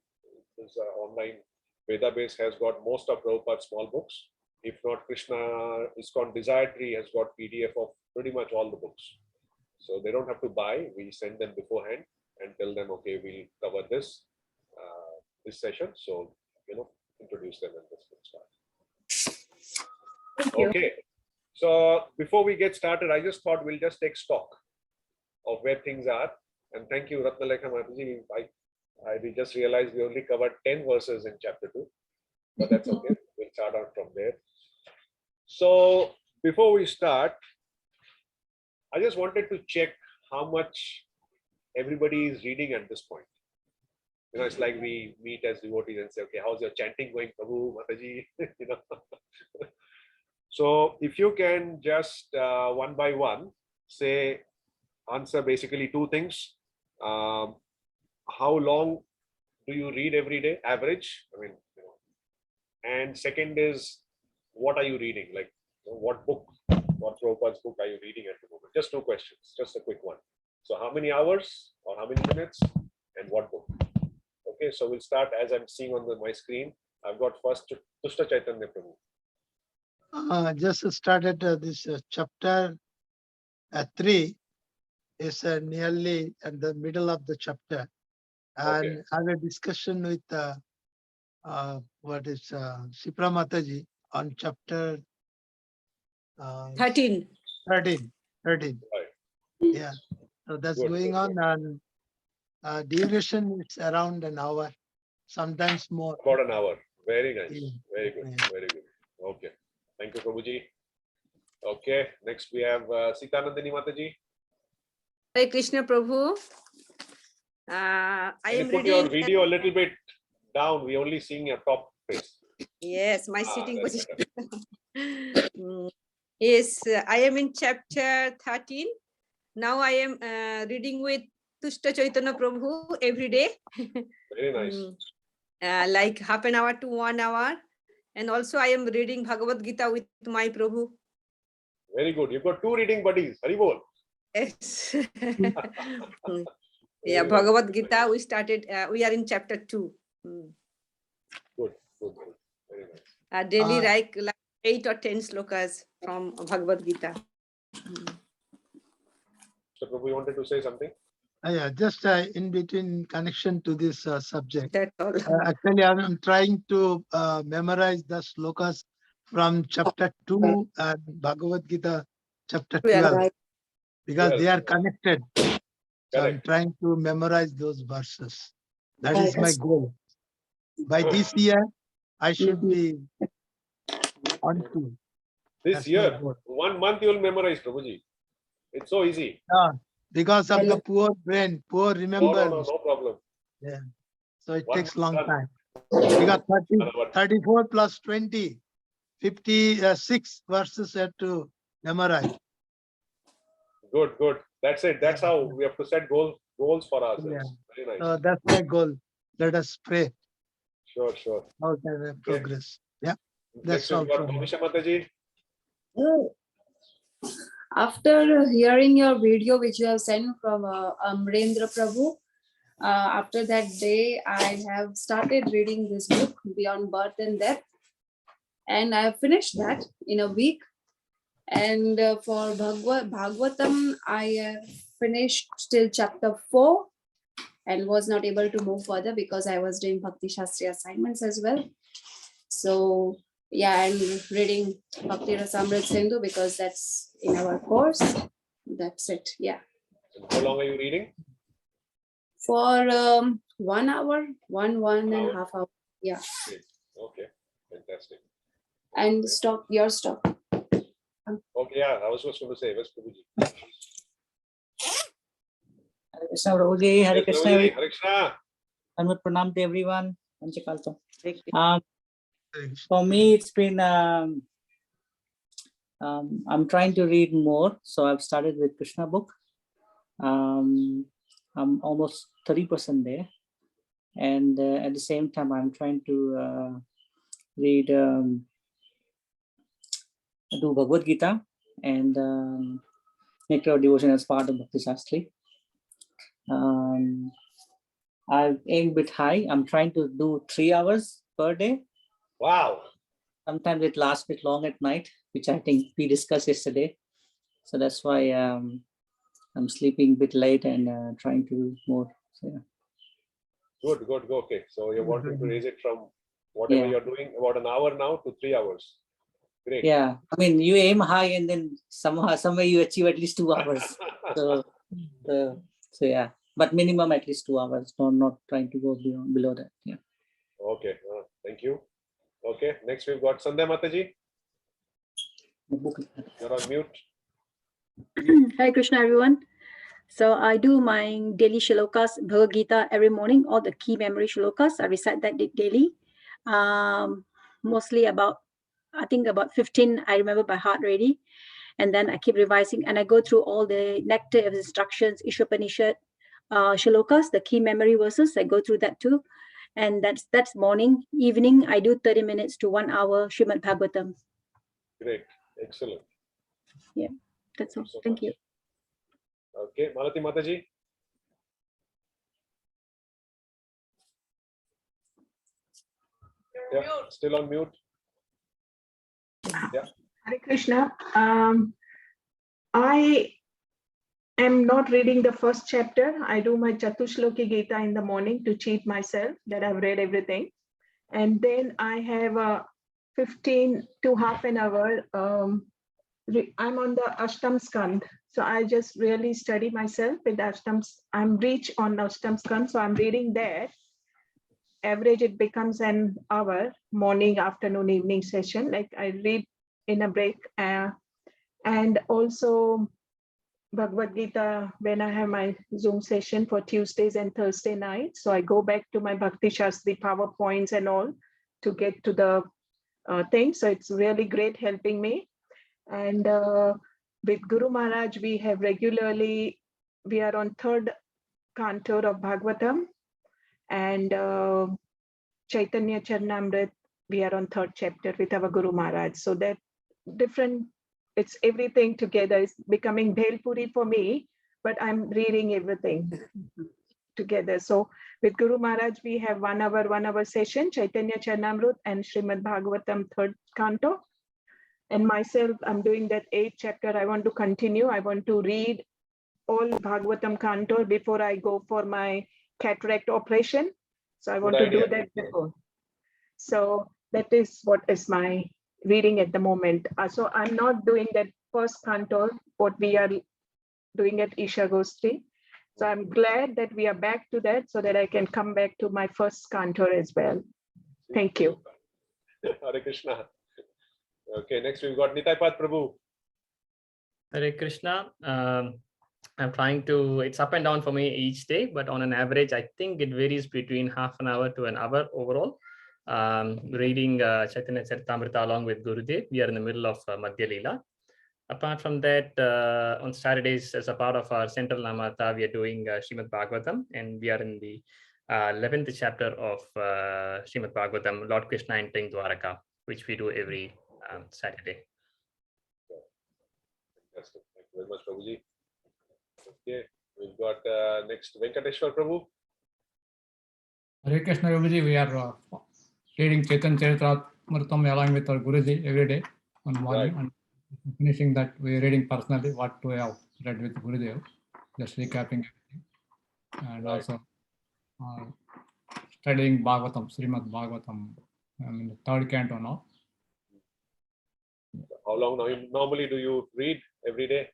Speaker 4: This online database has got most of Prabhupada's small books. If not, Krishna ISKCON Desire Tree has got PDF of pretty much all the books. So they don't have to buy. We send them beforehand and tell them, okay, we'll cover this session. So, introduce them and this will start. Okay. So before we get started, I just thought we'll just take stock of where things are. And thank you, Ratnalekha Mataji. We just realized we only covered 10 verses in chapter 2, but that's okay. We'll start out from there. So before we start, I just wanted to check how much everybody is reading at this point. It's like we meet as devotees and say, okay, how's your chanting going, Prabhu, Mataji? So if you can just one by one answer basically 2 things. How long do you read every day, average? And second is, what are you reading? Like, what book, what Prabhupada's book are you reading at the moment? Just 2 questions, just a quick one. So how many hours or how many minutes and what book? Okay, so we'll start as I'm seeing on my screen. I've got first Tushta Chaitanya Prabhu.
Speaker 1: Just started this chapter 3 is nearly at the middle of the chapter, and had a discussion with Shipra Mataji on chapter
Speaker 2: 13.
Speaker 1: 13.
Speaker 4: Right.
Speaker 1: Yeah, so that's
Speaker 4: Good,
Speaker 1: going
Speaker 4: good,
Speaker 1: on, and duration is around an hour, sometimes more.
Speaker 4: About an hour. Very nice.
Speaker 1: Yeah.
Speaker 4: Very good.
Speaker 1: Yeah.
Speaker 4: Very good. Okay. Thank you, Prabhuji. Okay. Next we have Sitanandini Mataji.
Speaker 2: Hare Krishna Prabhu. I
Speaker 4: Can you
Speaker 2: am
Speaker 4: put your
Speaker 2: reading.
Speaker 4: video a little bit down? We're only seeing your top face.
Speaker 2: Yes, my
Speaker 4: Ah,
Speaker 2: sitting
Speaker 4: that's
Speaker 2: position. Yes, I am in chapter 13. Now I am reading with Tushta Chaitanya Prabhu every day.
Speaker 4: Very nice.
Speaker 2: Like half an hour to 1 hour. And also I am reading Bhagavad Gita with my Prabhu.
Speaker 4: Very good. You've got 2 reading buddies. Haribol.
Speaker 2: Yes.
Speaker 4: Very
Speaker 2: Yeah,
Speaker 4: nice.
Speaker 2: Bhagavad Gita, we started, we are in chapter 2.
Speaker 4: Good. Very nice.
Speaker 2: Daily
Speaker 1: Ah.
Speaker 2: like 8 or 10 slokas from Bhagavad Gita.
Speaker 4: So, Prabhu, you wanted to say something?
Speaker 1: Yeah, just in between connection to this subject.
Speaker 2: That's all.
Speaker 1: Actually, I'm trying to memorize the slokas from chapter 2 and Bhagavad Gita chapter 12 because they are connected. So I'm
Speaker 4: Correct.
Speaker 1: trying to memorize those verses. That
Speaker 8: Right,
Speaker 1: is my
Speaker 8: that's-
Speaker 1: goal. By this year, I should
Speaker 8: Mhm.
Speaker 1: be on to.
Speaker 4: This
Speaker 1: That's my
Speaker 4: year,
Speaker 1: goal.
Speaker 4: 1 month you will memorize, Prabhuji. It's so easy.
Speaker 1: Because of the
Speaker 8: Hello.
Speaker 1: poor brain, poor
Speaker 4: No,
Speaker 1: remembrance.
Speaker 4: no problem.
Speaker 1: So it
Speaker 4: 1
Speaker 1: takes long
Speaker 4: month done.
Speaker 1: time. Because
Speaker 4: 1 hour.
Speaker 1: 34 plus 20, 56 verses have to memorize.
Speaker 4: Good. That's it. That's
Speaker 1: Yeah.
Speaker 4: how we have to set goals for ourselves.
Speaker 1: Yeah.
Speaker 4: Very nice.
Speaker 1: So that's my goal. Let us pray.
Speaker 4: Sure.
Speaker 1: How can I progress? Yeah. That's
Speaker 4: Next we've
Speaker 1: all
Speaker 4: got
Speaker 1: from me.
Speaker 4: Bhamisha Mataji.
Speaker 10: After hearing your video which you have sent from Amrendra Prabhu, after that day I have started reading this book Beyond Birth and Death, and I have finished that in a week. And for Bhagavatam I have finished till chapter 4 and was not able to move further because I was doing Bhakti Shastri assignments as well. So yeah, I'm reading Bhakti Rasamrit Sindhu because that's in our course. That's it. Yeah.
Speaker 4: And how long are you reading?
Speaker 10: For 1 hour, one and a half hour. Yeah.
Speaker 4: Okay. Fantastic.
Speaker 10: And stop, your stop.
Speaker 4: Okay, yeah, I was just going to say, West Prabhuji.
Speaker 11: Hare Krishna Prabhuji, Hare
Speaker 4: Yes,
Speaker 11: Krishna.
Speaker 4: Prabhuji, Hare Krishna.
Speaker 11: Anmut pranam to everyone. Panchakalto.
Speaker 1: Thanks.
Speaker 11: For me, it's been, I'm trying to read more. So I've started with Krishna book. I'm almost 30% there. And at the same time, I'm trying to read, do Bhagavad Gita and Nectar of Devotion as part of Bhakti Shastri. I've aimed a bit high. I'm trying to do 3 hours per day.
Speaker 4: Wow.
Speaker 11: Sometimes it lasts a bit long at night, which I think we discussed yesterday. So that's why I'm sleeping a bit late and trying to do more. So, yeah.
Speaker 4: Good. Okay. So you're wanting to raise it from whatever
Speaker 11: Yeah.
Speaker 4: you're doing about an hour now to 3 hours. Great.
Speaker 11: Yeah, I mean, you aim high and then somewhere you achieve at least 2 hours. So yeah, but minimum at least 2 hours. Not trying to go below that. Yeah.
Speaker 4: Okay. Thank you. Okay. Next we've got Sandhya Mataji. You're on mute.
Speaker 8: Hare Krishna, everyone. So I do my daily shlokas, Bhagavad Gita every morning, all the key memory shlokas. I recite that daily. Mostly about 15, I remember by heart already. And then I keep revising and I go through all the nectar of instructions, Ishopanishad, shlokas, the key memory verses. I go through that too. And that's morning. Evening, I do 30 minutes to 1 hour Srimad Bhagavatam.
Speaker 4: Great. Excellent.
Speaker 8: Yeah, that's all.
Speaker 4: So
Speaker 8: Thank
Speaker 4: much.
Speaker 8: you.
Speaker 4: Okay. Malati Mataji. Yeah, still on mute. Yeah.
Speaker 5: Hare Krishna. I am not reading the first chapter. I do my Chatushloki Gita in the morning to cheat myself that I've read everything. And then I have a 15 to half an hour. I'm on the Ashtam Skand. So I just really study myself with Ashtams. I'm rich on Ashtam Skand. So I'm reading there. Average, it becomes an hour, morning, afternoon, evening session. Like I read in a break. And also Bhagavad Gita when I have my Zoom session for Tuesdays and Thursday nights. So I go back to my Bhakti Shastri PowerPoints and all to get to the things. So it's really great helping me. And with Guru Maharaj, we have regularly, we are on third canto of Bhagavatam, and Chaitanya Charanamrit, we are on third chapter with our Guru Maharaj. So that different, it's everything together. It's becoming Bhelpuri for me, but I'm reading everything together. So with Guru Maharaj, we have 1 hour session, Chaitanya Charanamrit and Srimad Bhagavatam third canto. And myself, I'm doing that 8th chapter. I want to continue. I want to read all Bhagavatam canto before I go for my cataract operation. So I want to do that before. So that is what is my reading at the moment. So I'm not doing that first canto, what we are doing at Isha Gosthi. So I'm glad that we are back to that so that I can come back to my first canto as well. Thank you.
Speaker 4: Hare Krishna. Okay, next we've got Nitaipat Prabhu.
Speaker 6: Hare Krishna. I'm trying to, it's up and down for me each day, but on an average, I think it varies between half an hour to an hour overall. Reading Chaitanya Charitamrita along with Gurudev. We are in the middle of Madhya Leela. Apart from that, on Saturdays, as a part of our central Namata, we are doing Srimad Bhagavatam, and we are in the 11th chapter of Srimad Bhagavatam, Lord Krishna entering Dwaraka, which we do every Saturday.
Speaker 4: Fantastic. Thank you very much, Prabhuji. Okay, we've got next Venkateshwar Prabhu.
Speaker 7: Hare Krishna Prabhuji, we are reading Chaitanya Charitamrita along with our Guruji every day on morning. And finishing that, we are reading personally what we have read with Gurudev, just recapping everything. And also studying Bhagavatam, Srimad Bhagavatam, the third canto now.
Speaker 4: How long normally do you read every day?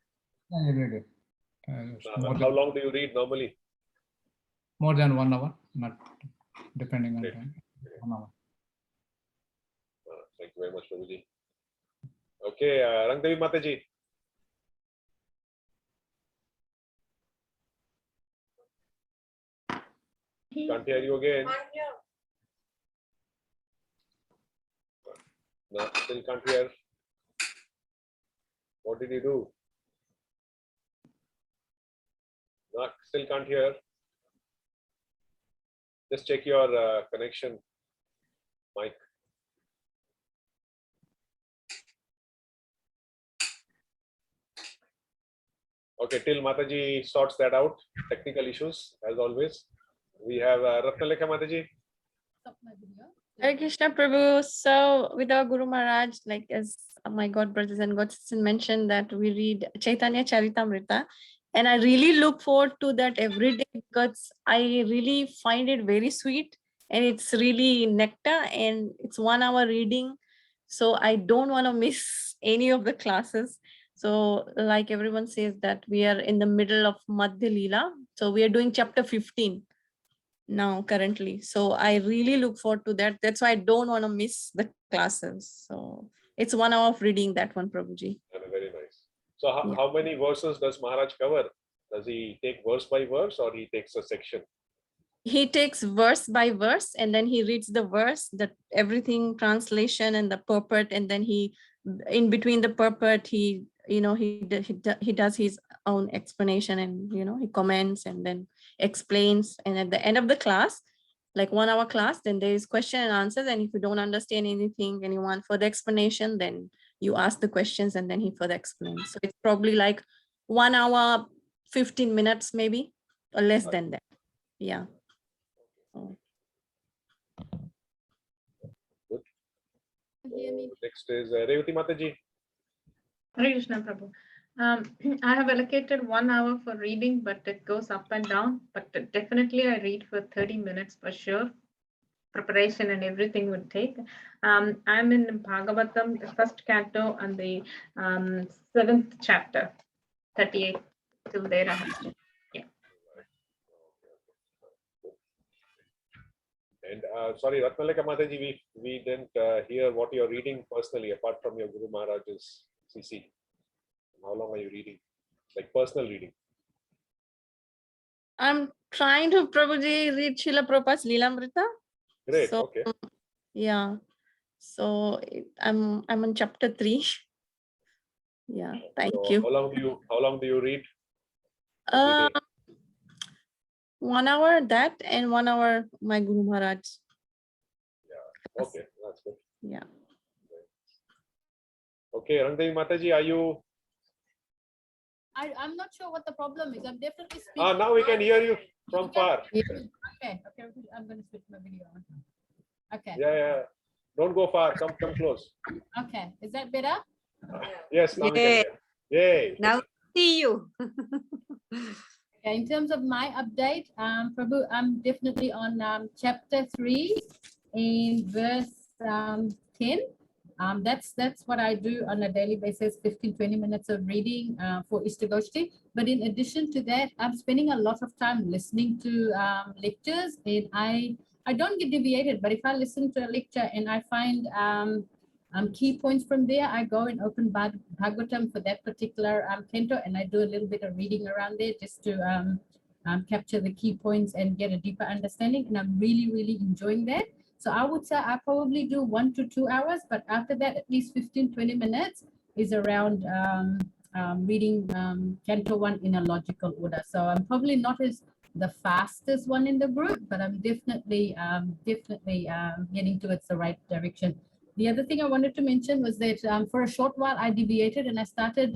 Speaker 7: Every day.
Speaker 4: How long do you read normally?
Speaker 7: More than 1 hour, not depending on time. 1 hour.
Speaker 4: Thank you very much, Prabhuji. Okay, Rangdevi Mataji. Can't hear you again. No, still can't hear. What did you do? No, still can't hear. Just check your connection, mic. Okay, till Mataji sorts that out, technical issues, as always. We have Ratnalekha Mataji.
Speaker 9: Hare Krishna Prabhu. So with our Guru Maharaj, like as my God brothers and God sisters mentioned, that we read Chaitanya Charitamrita, and I really look forward to that every day because I really find it very sweet and it's really nectar and it's 1 hour reading. So I don't want to miss any of the classes. So like everyone says that we are in the middle of Madhya Leela. So we are doing chapter 15 now currently. So I really look forward to that. That's why I don't want to miss the classes. So it's 1 hour of reading that one, Prabhuji.
Speaker 4: Very nice. So how many verses does Maharaj cover? Does he take verse by verse or he takes a section?
Speaker 9: He takes verse by verse and then he reads the verse, that everything translation and the purport, and then he, in between the purport, he does his own explanation and he comments and then explains. And at the end of the class, like 1 hour class, then there is question and answers. And if you don't understand anything and you want further explanation, then you ask the questions and then he further explains. So it's probably like 1 hour, 15 minutes, maybe, or less than that. Yeah.
Speaker 4: Good. Next is Revati Mataji.
Speaker 3: Hare Krishna Prabhu. I have allocated 1 hour for reading, but it goes up and down. But definitely I read for 30 minutes for sure. Preparation and everything would take. I'm in Bhagavatam, the first canto and the 7th chapter, 38 till there I have to. Yeah.
Speaker 4: And sorry, Ratnalekha Mataji, we didn't hear what you're reading personally apart from your Guru Maharaj's CC. How long are you reading? Like personal reading?
Speaker 9: I'm trying to Prabhuji read Srila Prabhupada's Leelamrita.
Speaker 4: Great,
Speaker 9: So,
Speaker 4: okay.
Speaker 9: yeah. So I'm on chapter 3. Yeah, thank
Speaker 4: So
Speaker 9: you.
Speaker 4: how long do you read?
Speaker 9: Uh, 1 hour that and 1 hour my Guru Maharaj.
Speaker 4: Okay, that's good.
Speaker 9: Yeah.
Speaker 4: Okay, Rangdevi Mataji, are you?
Speaker 12: I'm not sure what the problem is. I'm definitely speaking.
Speaker 4: Now we can hear you from far.
Speaker 12: Okay, I'm going to switch my video on. Okay.
Speaker 4: Yeah. Don't go far. Come close.
Speaker 12: Okay, is that better?
Speaker 4: Yes, now we can hear. Yay.
Speaker 2: Now see you.
Speaker 12: Okay, in terms of my update, Prabhu, I'm definitely on chapter 3 in verse 10. That's what I do on a daily basis, 15-20 minutes of reading for Ishtagoshti. But in addition to that, I'm spending a lot of time listening to lectures, and I don't get deviated, but if I listen to a lecture and I find key points from there, I go and open Bhagavatam for that particular canto, and I do a little bit of reading around there just to capture the key points and get a deeper understanding. And I'm really enjoying that. So I would say I probably do 1 to 2 hours, but after that, at least 15-20 minutes is around reading canto 1 in a logical order. So I'm probably not as the fastest one in the group, but I'm definitely heading towards the right direction. The other thing I wanted to mention was that for a short while I deviated and I started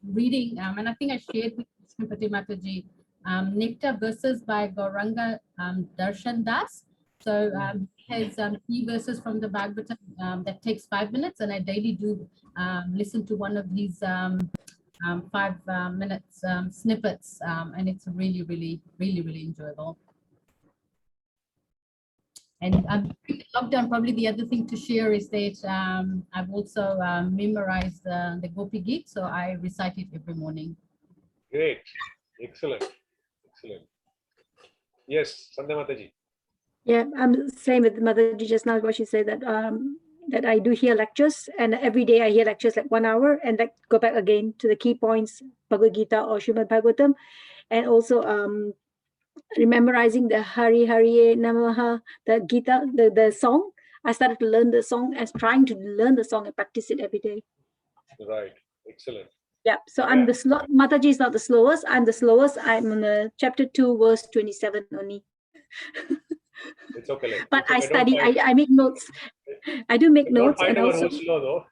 Speaker 12: reading, and I think I shared with Srimati Mataji, Nectar Verses by Gauranga Darshan Das. So he has key verses from the Bhagavatam that takes 5 minutes, and I daily do listen to one of these 5 minutes snippets, and it's really enjoyable. And during the lockdown, probably the other thing to share is that I've also memorized the Gopi Geet, so I recite it every morning.
Speaker 4: Great. Excellent. Yes, Sandhya Mataji.
Speaker 8: Yeah, I'm same with Mataji just now, what she said that that I do hear lectures, and every day I hear lectures like 1 hour, and like go back again to the key points, Bhagavad Gita or Srimad Bhagavatam, and also memorizing the Hari Hariye Namaha, the Gita, the song. I started to learn the song as trying to learn the song and practice it every day.
Speaker 4: Right. Excellent.
Speaker 8: Yeah. So I'm the slow. Mataji is not the slowest. I'm the slowest. I'm on chapter 2, verse 27 only.
Speaker 4: It's okay.
Speaker 8: But I study. I make notes. I do make notes, and also.
Speaker 4: Slow, though.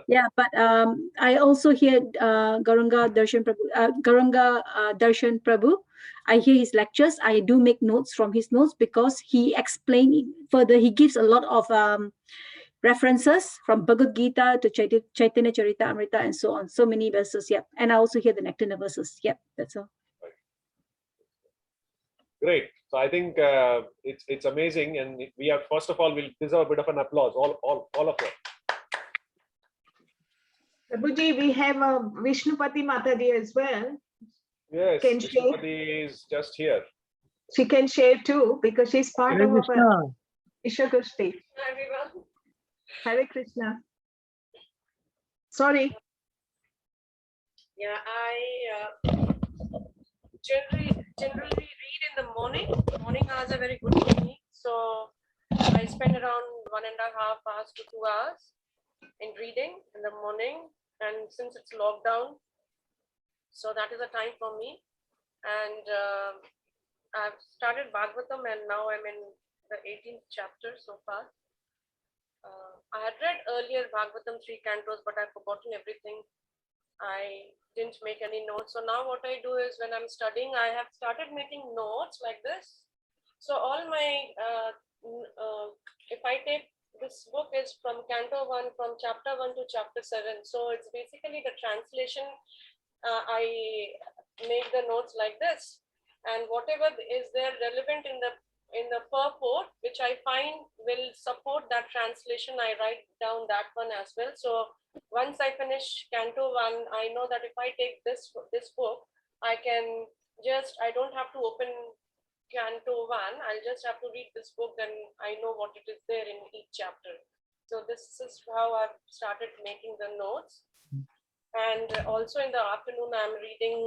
Speaker 8: Yeah, but I also hear Gauranga Darshan Prabhu. I hear his lectures. I do make notes from his notes because he explains further. He gives a lot of references from Bhagavad Gita to Chaitanya Charitamrita and so on. So many verses. Yep. And I also hear the Nectar verses. Yep. That's all.
Speaker 4: Great. So I think it's amazing, and we have, first of all, we'll deserve a bit of an applause, all of them.
Speaker 5: Prabhuji, we have a Vishnupati Mataji as well.
Speaker 4: Yes,
Speaker 5: Can
Speaker 4: Vishnupati is just here.
Speaker 5: She can share too because she's part of our Ishagoshti.
Speaker 13: Everyone.
Speaker 5: Hare Krishna. Sorry.
Speaker 13: Yeah, I generally read in the morning. Morning hours are very good for me. So I spend around 1.5 hours to 2 hours in reading in the morning. And since it's lockdown, so that is a time for me. And I've started Bhagavatam, and now I'm in the 18th chapter so far. I had read earlier Bhagavatam 3 cantos, but I've forgotten everything. I didn't make any notes. So now what I do is when I'm studying, I have started making notes like this. So all my, if I take, this book is from Canto 1, from chapter 1 to chapter 7. So it's basically the translation. I make the notes like this, and whatever is there relevant in the purport, which I find will support that translation, I write down that one as well. So once I finish Canto 1, I know that if I take this book, I can just, I don't have to open Canto 1, I'll just have to read this book, then I know what it is there in each chapter. So this is how I've started making the notes. And also in the afternoon, I'm reading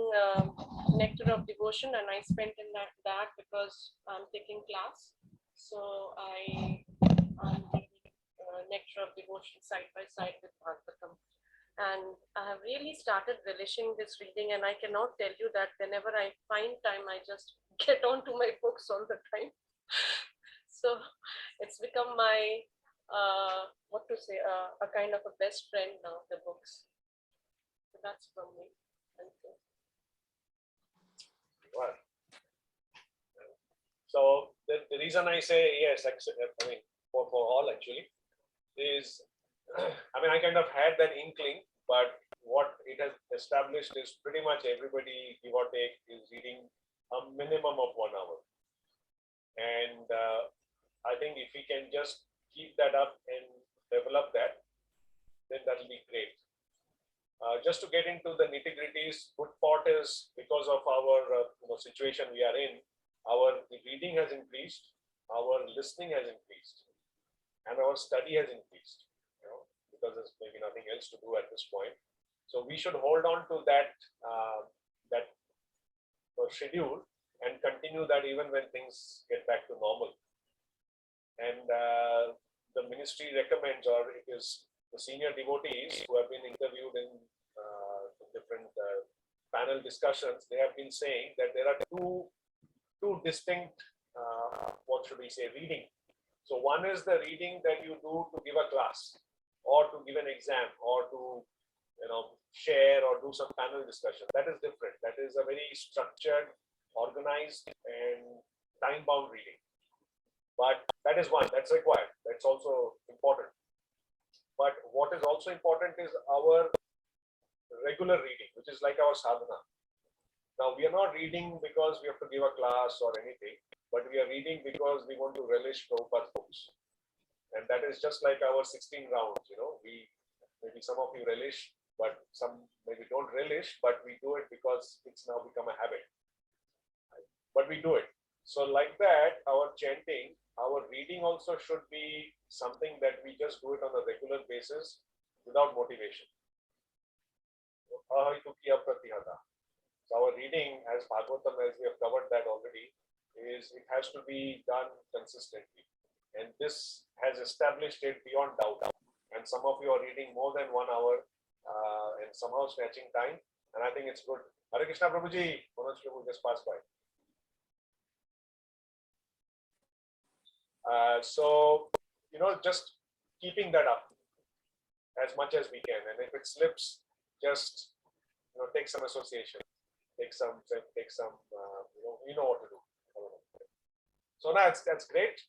Speaker 13: Nectar of Devotion, and I spent in that because I'm taking class. So I Nectar of Devotion side by side with Bhagavatam. And I have really started relishing this reading, and I cannot tell you that whenever I find time, I just get onto my books all the time. So it's become my, what to say, a kind of a best friend now, the books. So that's from me. Thank you.
Speaker 4: Wow. So the reason I say yes, I mean, for all actually, is, I mean, I kind of had that inkling, but what it has established is pretty much everybody, give or take, is reading a minimum of 1 hour. And I think if we can just keep that up and develop that, then that'll be great. Just to get into the nitty-gritties, good part is because of our situation we are in, our reading has increased, our listening has increased, and our study has increased, because there's maybe nothing else to do at this point. So we should hold on to that schedule and continue that even when things get back to normal. And the ministry recommends, or it is the senior devotees who have been interviewed in different panel discussions, they have been saying that there are two distinct, what should we say, reading. So one is the reading that you do to give a class, or to give an exam, or to share or do some panel discussion. That is different. That is a very structured, organized, and time-bound reading. But that is one, that's required. That's also important. But what is also important is our regular reading, which is like our sadhana. Now, we are not reading because we have to give a class or anything, but we are reading because we want to relish Prabhupada's books. And that is just like our 16 rounds, maybe some of you relish, but some maybe don't relish, but we do it because it's now become a habit. But we do it. So like that, our chanting, our reading also should be something that we just do it on a regular basis without motivation. So our reading as Bhagavatam, as we have covered that already, is it has to be done consistently. And this has established it beyond doubt. And some of you are reading more than 1 hour and somehow snatching time. And I think it's good. Hare Krishna Prabhuji, Manoj Prabhu just passed by. So, just keeping that up as much as we can. And if it slips, just, take some association, take some, you know what to do. So that's great.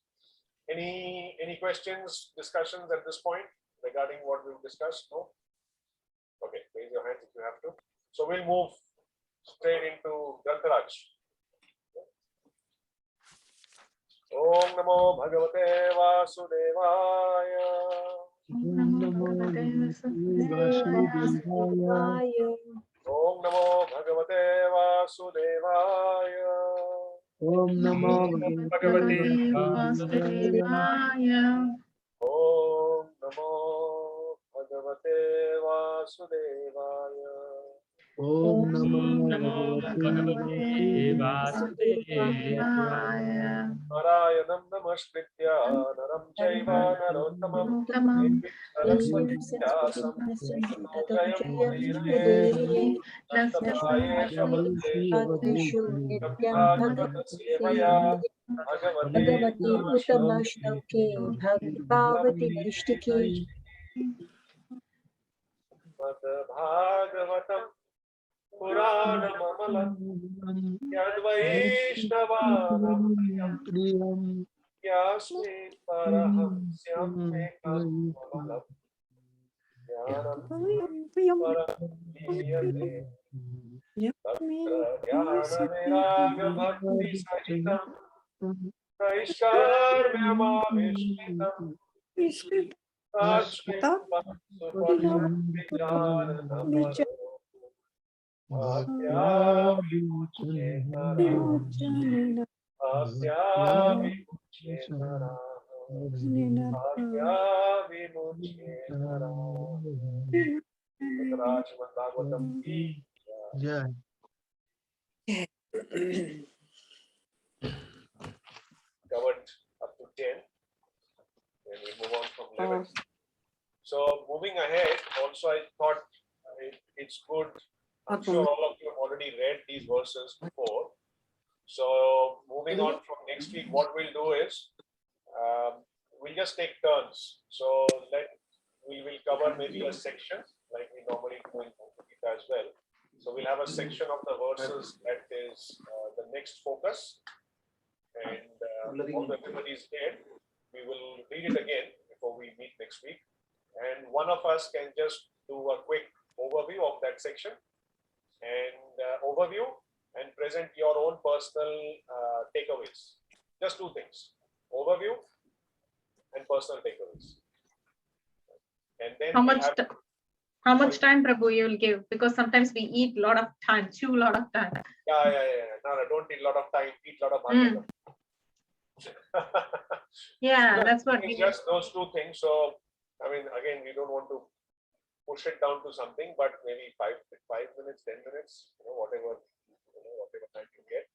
Speaker 4: Any questions, discussions at this point regarding what we've discussed? No? Okay, raise your hands if you have to. So we'll move straight into Grantaraj. Om Namo Bhagavate Vasudevaya.
Speaker 1: Om Namo Vasudevaya.
Speaker 4: Om Namo Bhagavate Vasudevaya.
Speaker 1: Om Namo Bhagavate Vasudevaya.
Speaker 4: Om Namo Bhagavate Vasudevaya.
Speaker 1: Om Namo
Speaker 6: Bhagavate Vasudevaya.
Speaker 4: Narayanam Namaskritya Naram Chaiva Narottamam Saraswati Vyasam Jayam Mudire Nastavaye Shabadeshu Bhagavata Sevaya Bhagavate
Speaker 8: Uttamashloke Bhagavati Nishtike
Speaker 4: Bhagavatam Puranam Yadvaishnavānaṁ
Speaker 1: Priyam
Speaker 4: Yasmin Parahamsyam Ekatmamalam Jnanam Paramiyate Tatra Jnana Bhakti Sahitam Kaishkarmyamavishmitam Tashkritam Suparam Vijaranam
Speaker 1: Jai.
Speaker 4: Covered up to 10. And we move on from 11. So moving ahead, also I thought it's good. I'm sure all of you have already read these verses before. So moving on from next week, what we'll do is we'll just take turns. So we will cover maybe a section like we normally do in Bhagavad Gita as well. So we'll have a section of the verses that is the next focus. And once everybody is here, we will read it again before we meet next week. And one of us can just do a quick overview of that section and present your own personal takeaways. Just two things: overview and personal takeaways. And then
Speaker 3: how much time, Prabhu, you will give? Because sometimes we eat a lot of time, chew a lot of time.
Speaker 4: Yeah. No, don't eat a lot of time. Eat a lot of bhagavad.
Speaker 3: Yeah, that's what
Speaker 4: it's just those two things. So I mean, again, we don't want to push it down to something, but maybe 5 minutes, 10 minutes, whatever time you get.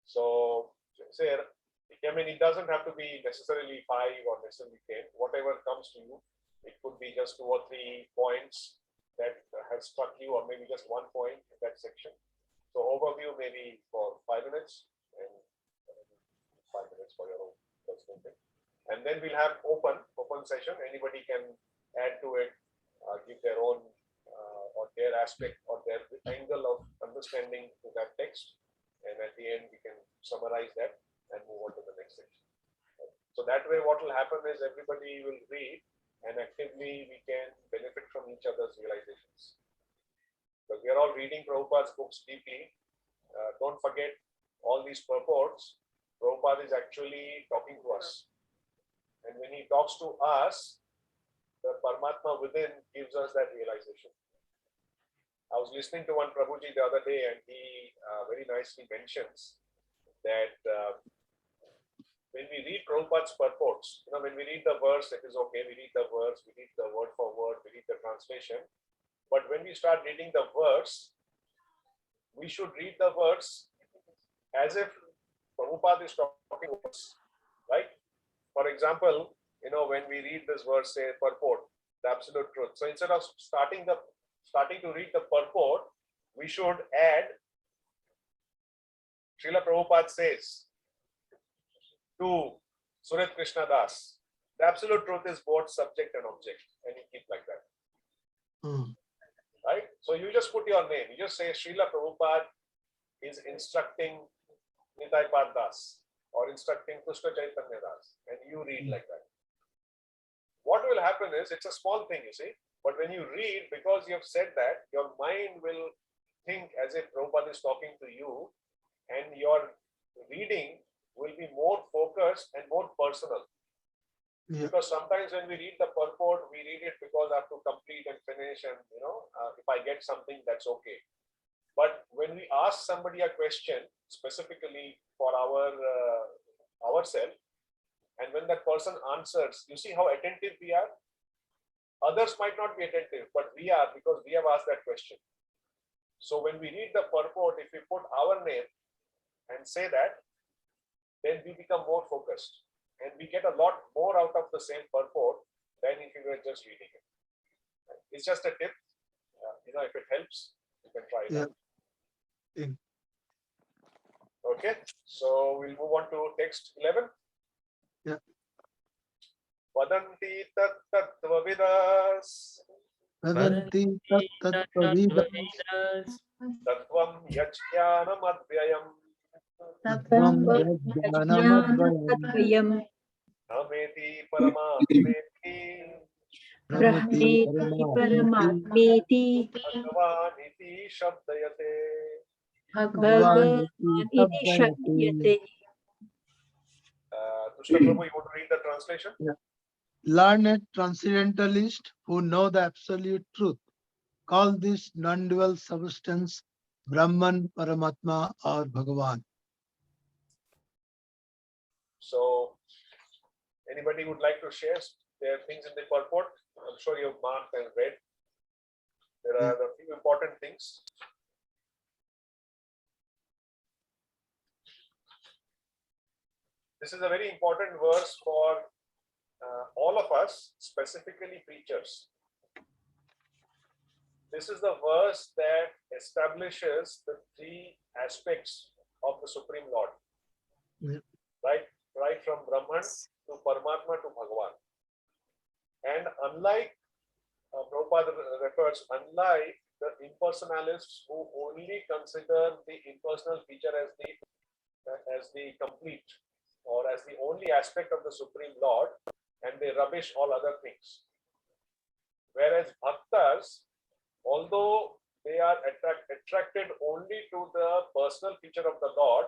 Speaker 4: So say, I mean, it doesn't have to be necessarily 5 or necessarily 10, whatever comes to you. It could be just 2 or 3 points that have struck you, or maybe just 1 point in that section. So overview maybe for 5 minutes and 5 minutes for your own personal thing. And then we'll have open session. Anybody can add to it, give their own or their aspect or their angle of understanding to that text. And at the end, we can summarize that and move on to the next section. So that way, what will happen is everybody will read, and actively we can benefit from each other's realizations. Because we are all reading Prabhupada's books deeply. Don't forget all these purports. Prabhupada is actually talking to us. And when he talks to us, the Paramatma within gives us that realization. I was listening to one Prabhuji the other day, and he very nicely mentions that when we read Prabhupada's purports, when we read the verse, it is okay, we read the verse, we read the word for word, we read the translation. But when we start reading the verse, we should read the verse as if Prabhupada is talking to us, right? For example, when we read this verse, say purport, the absolute truth. So instead of starting to read the purport, we should add, Srila Prabhupada says to Surit Krishna Das, the absolute truth is both subject and object, and you keep like that. Right? So you just put your name. You just say Srila Prabhupada is instructing Nitai Pad Das or instructing Krishna Chaitanya Das, and you read like that. What will happen is, it's a small thing, you see, but when you read, because you have said that, your mind will think as if Prabhupada is talking to you, and your reading will be more focused and more personal. Yeah. Because sometimes when we read the purport, we read it because I have to complete and finish, and if I get something, that's okay. But when we ask somebody a question specifically for ourselves, and when that person answers, you see how attentive we are? Others might not be attentive, but we are, because we have asked that question. So when we read the purport, if we put our name and say that, then we become more focused. And we get a lot more out of the same purport than if we were just reading it. It's just a tip. If it helps, you can try it out. Yeah. Okay, so we'll move on to text 11. Yeah. Vadanti tat tattvavidas.
Speaker 1: Vadanti tat tattvavidas.
Speaker 4: Tattvam yajnanam advyayam.
Speaker 1: Tattvam yajnanam advyayam.
Speaker 4: Brahmeti paramatmeti.
Speaker 8: Brahmeti paramatmeti.
Speaker 4: Bhagavan iti shabdayate.
Speaker 8: Bhagavan iti shabdayate.
Speaker 4: Krishna Prabhu, you want to read the translation?
Speaker 1: Yeah. Learned transcendentalists who know the absolute truth call this non-dual substance Brahman, Paramatma, or Bhagavan.
Speaker 4: So, anybody would like to share their things in the purport? I'm sure you've marked and read. There are a few important things. This is a very important verse for all of us, specifically preachers, this is the verse that establishes the three aspects of the Supreme Lord.
Speaker 1: Yeah.
Speaker 4: Right from Brahman to Paramatma to Bhagavan. And unlike, Prabhupada refers, unlike the impersonalists who only consider the impersonal feature as the complete or as the only aspect of the Supreme Lord, and they rubbish all other things. Whereas bhaktas, although they are attracted only to the personal feature of the Lord,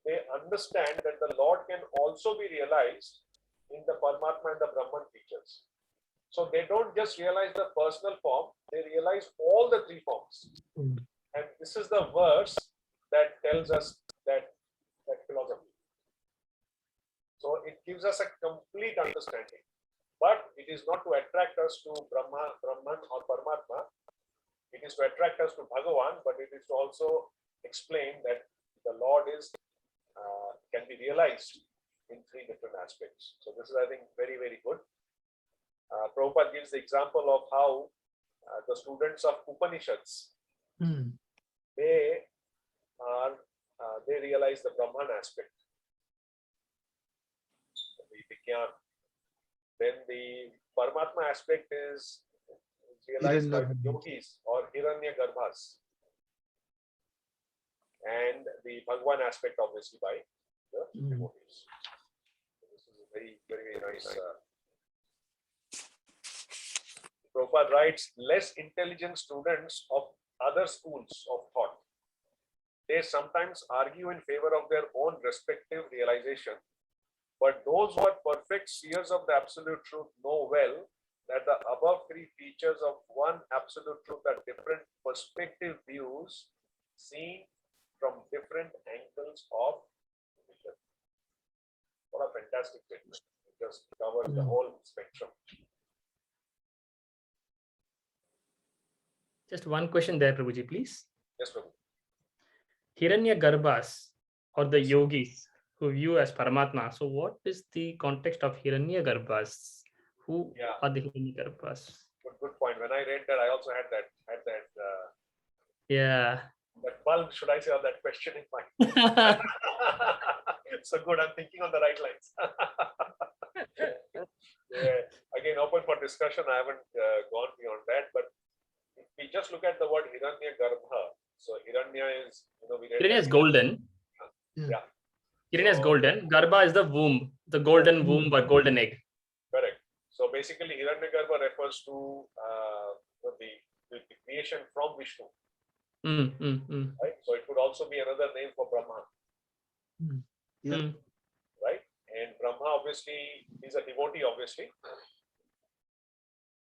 Speaker 4: they understand that the Lord can also be realized in the Paramatma and the Brahman features. So they don't just realize the personal form, they realize all the three forms.
Speaker 1: Mm.
Speaker 4: And this is the verse that tells us that philosophy. So it gives us a complete understanding. But it is not to attract us to Brahman or Paramatma. It is to attract us to Bhagavan, but it is to also explain that the Lord can be realized in three different aspects. So this is, I think, very, very good. Prabhupada gives the example of how the students of Upanishads, they realize the Brahman aspect, the Gyan. Then the Paramatma aspect is realized by the yogis or Hiranyagarbhas, and the Bhagwan aspect obviously by the devotees. This is a very, very, very nice. Prabhupada writes, less intelligent students of other schools of thought, they sometimes argue in favor of their own respective realization, but those who are perfect seers of the absolute truth know well that the above three features of one absolute truth are different perspective views seen from different angles of vision. What a fantastic statement. It just covers the whole spectrum.
Speaker 6: Just one question there, Prabhuji, please.
Speaker 4: Yes, Prabhu.
Speaker 6: Hiranyagarbhas or the yogis who view as Paramatma. So what is the context of Hiranyagarbhas? Who are the Hiranyagarbhas?
Speaker 4: Good point. When I read that, I also had that
Speaker 6: Yeah.
Speaker 4: that bulb, should I say, or that question in mind. So good, I'm thinking on the right lines. Yeah. Again, open for discussion. I haven't gone beyond that, but if we just look at the word Hiranyagarbha, so Hiranya is,
Speaker 6: Hiranya is golden.
Speaker 4: Yeah.
Speaker 6: Hiranya is golden. Garbha is the womb, the golden womb or golden egg.
Speaker 4: Correct. So basically, Hiranyagarbha refers to the creation from Vishnu. Right? So it could also be another name for Brahma. Right? And Brahma obviously is a devotee, obviously.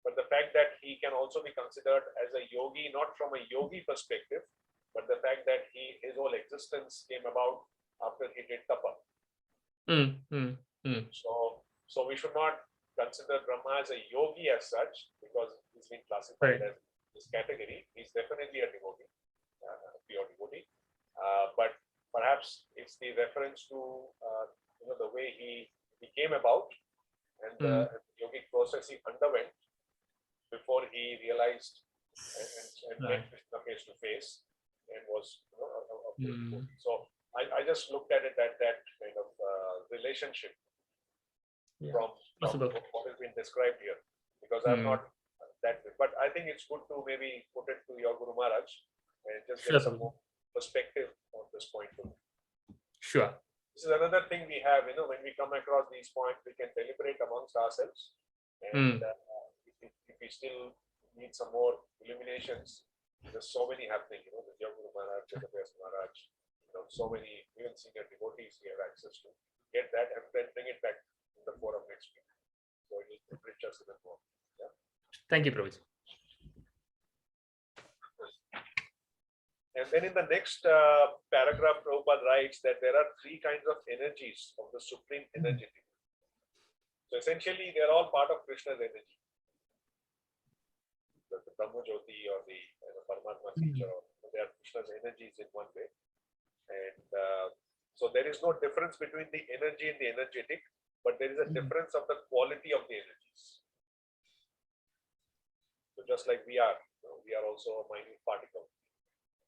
Speaker 4: But the fact that he can also be considered as a yogi, not from a yogi perspective, but the fact that his whole existence came about after he did tapa. So we should not consider Brahma as a yogi as such, because he's been classified as this category. He's definitely a devotee, pure devotee. But perhaps it's the reference to the way he came about and the yogic process he underwent before he realized and met Krishna face to face and was a devotee. So I just looked at it at that kind of relationship from what has been described here, because I'm not that way. But I think it's good to maybe put it to your Guru Maharaj and just get some more perspective on this point too.
Speaker 6: Sure.
Speaker 4: This is another thing we have, when we come across these points, we can deliberate amongst ourselves. And if we still need some more illuminations, there's so many happening, the Guru Maharaj, Vedas Maharaj, so many even senior devotees we have access to. Get that and then bring it back in the forum next week. So it will enrich us even more. Yeah.
Speaker 6: Thank you, Prabhuji.
Speaker 4: And then in the next paragraph, Prabhupada writes that there are three kinds of energies of the Supreme Energy. So essentially, they are all part of Krishna's energy. The Brahma Jyoti or the Paramatma feature, they are Krishna's energies in one way. And so there is no difference between the energy and the energetic. but there is a difference of the quality of the energies. So just like we are also a minute particle.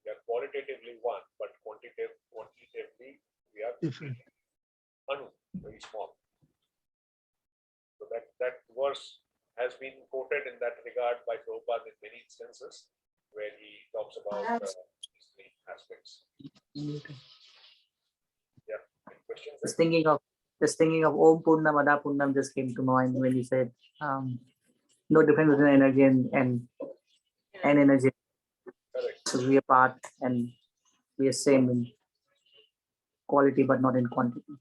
Speaker 4: We are qualitatively one, but quantitatively we are
Speaker 1: Different.
Speaker 4: anu, very small. So that verse has been quoted in that regard by Prabhupada in many instances where he talks about these three aspects. Yeah, any questions?
Speaker 11: Just thinking of Om Purnam Ada Purnam just came to mind when you said no difference between energy and energy.
Speaker 4: Correct.
Speaker 11: So we are part and we are same in quality but not in quantity.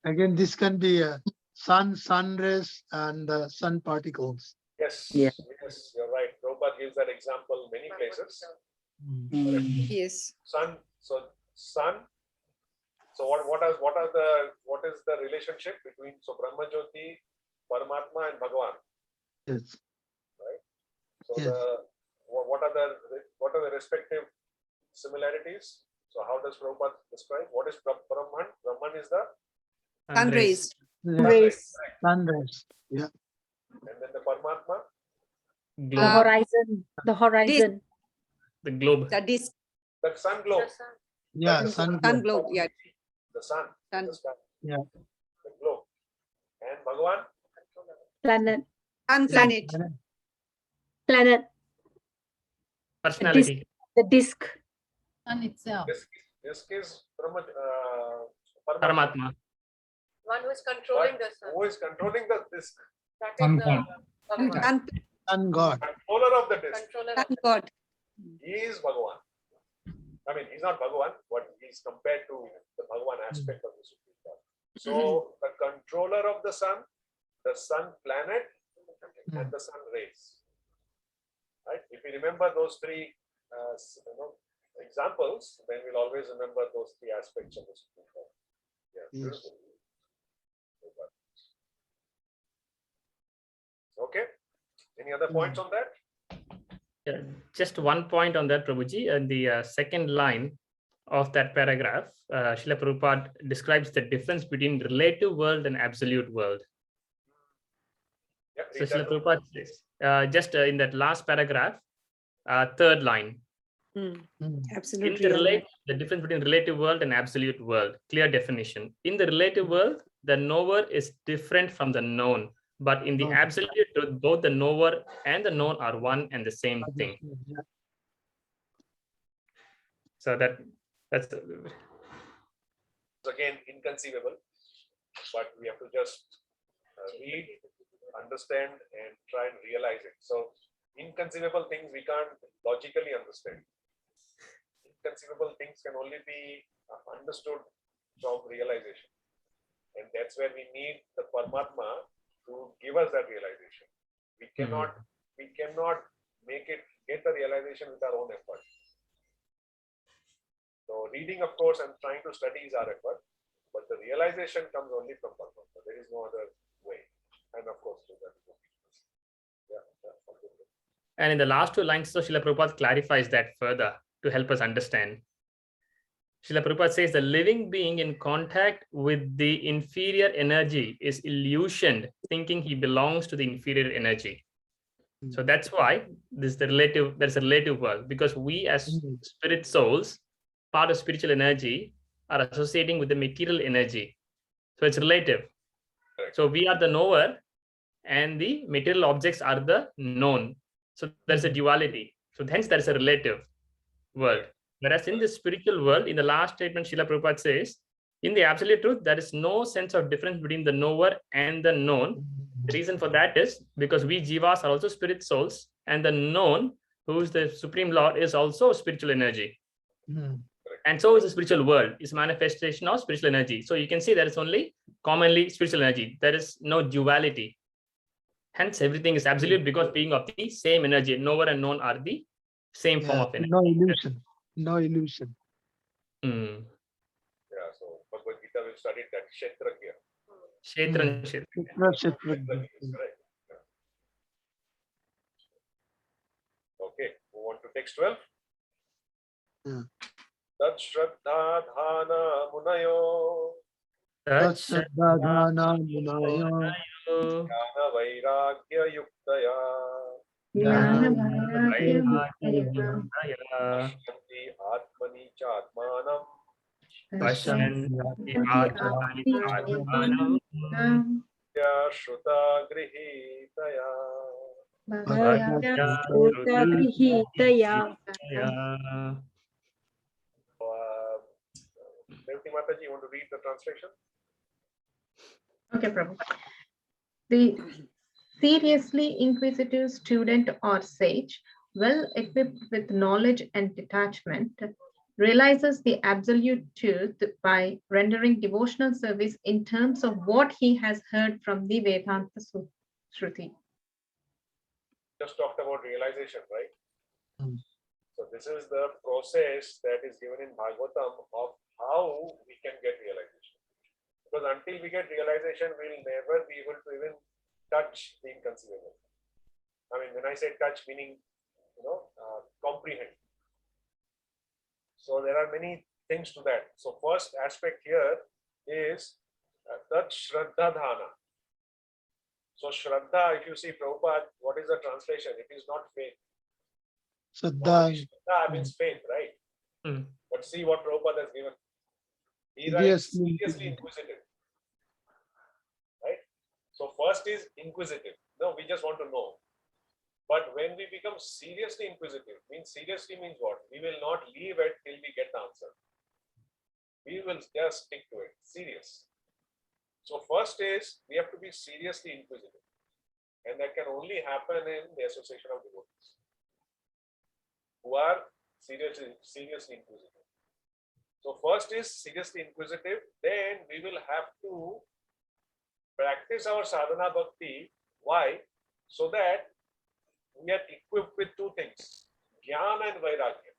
Speaker 1: Again, this can be sun rays and sun particles.
Speaker 4: Yes,
Speaker 11: Yeah.
Speaker 4: yes, you're right. Prabhupada gives that example many places.
Speaker 2: Yes.
Speaker 4: Sun. So what is the relationship between Brahma Jyoti, Paramatma, and Bhagavan?
Speaker 1: Yes.
Speaker 4: Right. So
Speaker 1: Yes.
Speaker 4: what are the respective similarities? So how does Prabhupada describe? What is Brahman? Brahman is the
Speaker 2: Sun rays.
Speaker 8: Rays.
Speaker 1: Sun rays. Yeah.
Speaker 4: and then the Paramatma,
Speaker 8: The
Speaker 6: Globe,
Speaker 8: horizon. The horizon.
Speaker 6: the globe.
Speaker 2: The disc,
Speaker 4: the sun globe.
Speaker 1: Yeah.
Speaker 4: That is
Speaker 1: Sun
Speaker 2: sun
Speaker 1: globe.
Speaker 2: globe. Yeah.
Speaker 4: The sun.
Speaker 2: Sun.
Speaker 4: The sky.
Speaker 1: Yeah.
Speaker 4: The globe. And Bhagavan,
Speaker 8: Planet.
Speaker 2: Sun planet.
Speaker 8: Planet.
Speaker 6: Personality.
Speaker 8: The disc.
Speaker 12: Sun itself.
Speaker 4: this is Paramatma.
Speaker 6: Paramatma.
Speaker 13: One who is controlling the sun.
Speaker 4: Who is controlling this
Speaker 13: That
Speaker 7: Sun
Speaker 13: is
Speaker 7: god.
Speaker 13: Bhagavan.
Speaker 2: Sun,
Speaker 1: Sun god.
Speaker 4: controller of the disk?
Speaker 13: Controller of
Speaker 2: sun
Speaker 13: the
Speaker 2: god.
Speaker 4: He is Bhagavan. I mean, he's not Bhagavan, but he's compared to the Bhagavan aspect of the Supreme God. So the controller of the sun planet, and the sun rays. Right? If we remember those three examples, then we'll always remember those three aspects of the Supreme God. Yeah,
Speaker 1: Yes.
Speaker 4: beautiful. Okay. Any other points on that?
Speaker 6: Yeah, just one point on that, Prabhuji. And the second line of that paragraph, Srila Prabhupada describes the difference between relative world and absolute world.
Speaker 4: Yeah,
Speaker 6: So
Speaker 4: read
Speaker 6: Srila
Speaker 4: that.
Speaker 6: Prabhupada says, just in that last paragraph, third line,
Speaker 2: Absolutely. you're right.
Speaker 6: the difference between relative world and absolute world, clear definition. In the relative world, the knower is different from the known. But in the absolute truth, both the knower and the known are one and the same thing. So that's
Speaker 4: Again, inconceivable, but we have to just read, understand, and try and realize it. So inconceivable things we can't logically understand. Inconceivable things can only be understood from realization. And that's where we need the Paramatma to give us that realization. We cannot get the realization with our own effort. So reading, of course, and trying to study is our effort, but the realization comes only from Paramatma. There is no other way. And of course,
Speaker 6: and in the last two lines, so Srila Prabhupada clarifies that further to help us understand. Srila Prabhupada says the living being in contact with the inferior energy is illusioned, thinking he belongs to the inferior energy. So that's why there's a relative world, because we as spirit souls, part of spiritual energy, are associating with the material energy. So it's relative. So we are the knower and the material objects are the known. So there's a duality. So hence there is a relative world. Whereas in the spiritual world, in the last statement, Srila Prabhupada says, in the absolute truth, there is no sense of difference between the knower and the known. The reason for that is because we jivas are also spirit souls, and the known, who is the Supreme Lord, is also spiritual energy. And so is the spiritual world, is manifestation of spiritual energy. So you can see there is only commonly spiritual energy. There is no duality. Hence, everything is absolute because being of the same energy, knower and known are the same form of energy.
Speaker 1: No illusion. No illusion.
Speaker 4: Yeah, so Bhagavad Gita will study that Kshetragya.
Speaker 6: Kshetra.
Speaker 4: Okay, move on to text 12.
Speaker 1: Yeah.
Speaker 4: Tat Shraddha Dhana Munayo
Speaker 1: Tatsadaghana munaya
Speaker 4: Jnana vairagya yuktaya Pashyanti atmani cha atmanam ya shruta grihitaya.
Speaker 8: Grihitaya.
Speaker 4: Revati Mataji, you want to read the translation?
Speaker 3: Okay, Prabhu. The seriously inquisitive student or sage, well equipped with knowledge and detachment, realizes the absolute truth by rendering devotional service in terms of what he has heard from the Vedanta Shruti.
Speaker 4: Just talked about realization, right?
Speaker 1: Hmm.
Speaker 4: So this is the process that is given in Bhagavatam of how we can get realization. Because until we get realization, we'll never be able to even touch the inconceivable. I mean, when I say touch, meaning, comprehend. So there are many things to that. So first aspect here is Tat Shraddha Dhana. So Shraddha, if you see Prabhupada, what is the translation? It is not faith.
Speaker 1: Shraddha.
Speaker 4: Shraddha means faith, right?
Speaker 6: Hmm.
Speaker 4: But see what Prabhupada has given. He writes
Speaker 1: Seriously
Speaker 4: seriously inquisitive. Right? So first is inquisitive. No, we just want to know. But when we become seriously inquisitive, seriously means what? We will not leave it till we get the answer. We will just stick to it. Serious. So first is we have to be seriously inquisitive. And that can only happen in the association of devotees who are seriously inquisitive. So first is seriously inquisitive, then we will have to practice our sadhana bhakti. Why? So that we are equipped with two things, Jnana and Vairagya.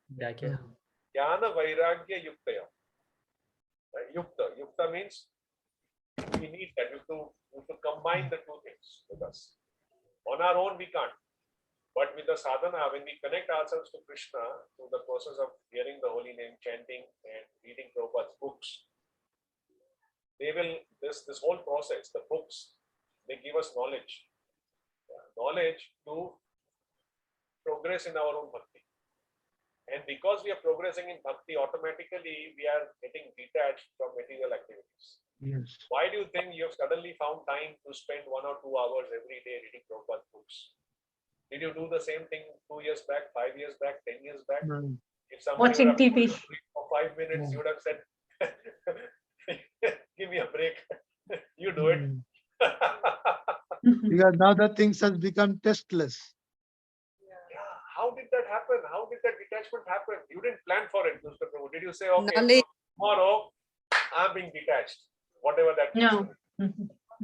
Speaker 4: Jnana Vairagya Yuktaya. Right? Yukta means we need that. We have to combine the two things with us. On our own, we can't. But with the sadhana, when we connect ourselves to Krishna through the process of hearing the holy name, chanting, and reading Prabhupada's books, this whole process, the books, they give us knowledge. Knowledge to progress in our own bhakti. And because we are progressing in bhakti, automatically we are getting detached from material activities.
Speaker 1: Yes.
Speaker 4: Why do you think you have suddenly found time to spend 1 or 2 hours every day reading Prabhupada's books? Did you do the same thing 2 years back, 5 years back, 10 years back?
Speaker 1: No.
Speaker 4: If somebody
Speaker 2: Watching
Speaker 4: would have
Speaker 2: TV.
Speaker 4: for 5 minutes, you would have said, give me a break. You do it.
Speaker 1: Because now the things has become tasteless.
Speaker 4: Yeah, how did that happen? How did that detachment happen? You didn't plan for it, Mr. Prabhu. Did you say, okay,
Speaker 2: Knowledge.
Speaker 4: tomorrow I'm being detached, whatever that means
Speaker 3: No.
Speaker 4: to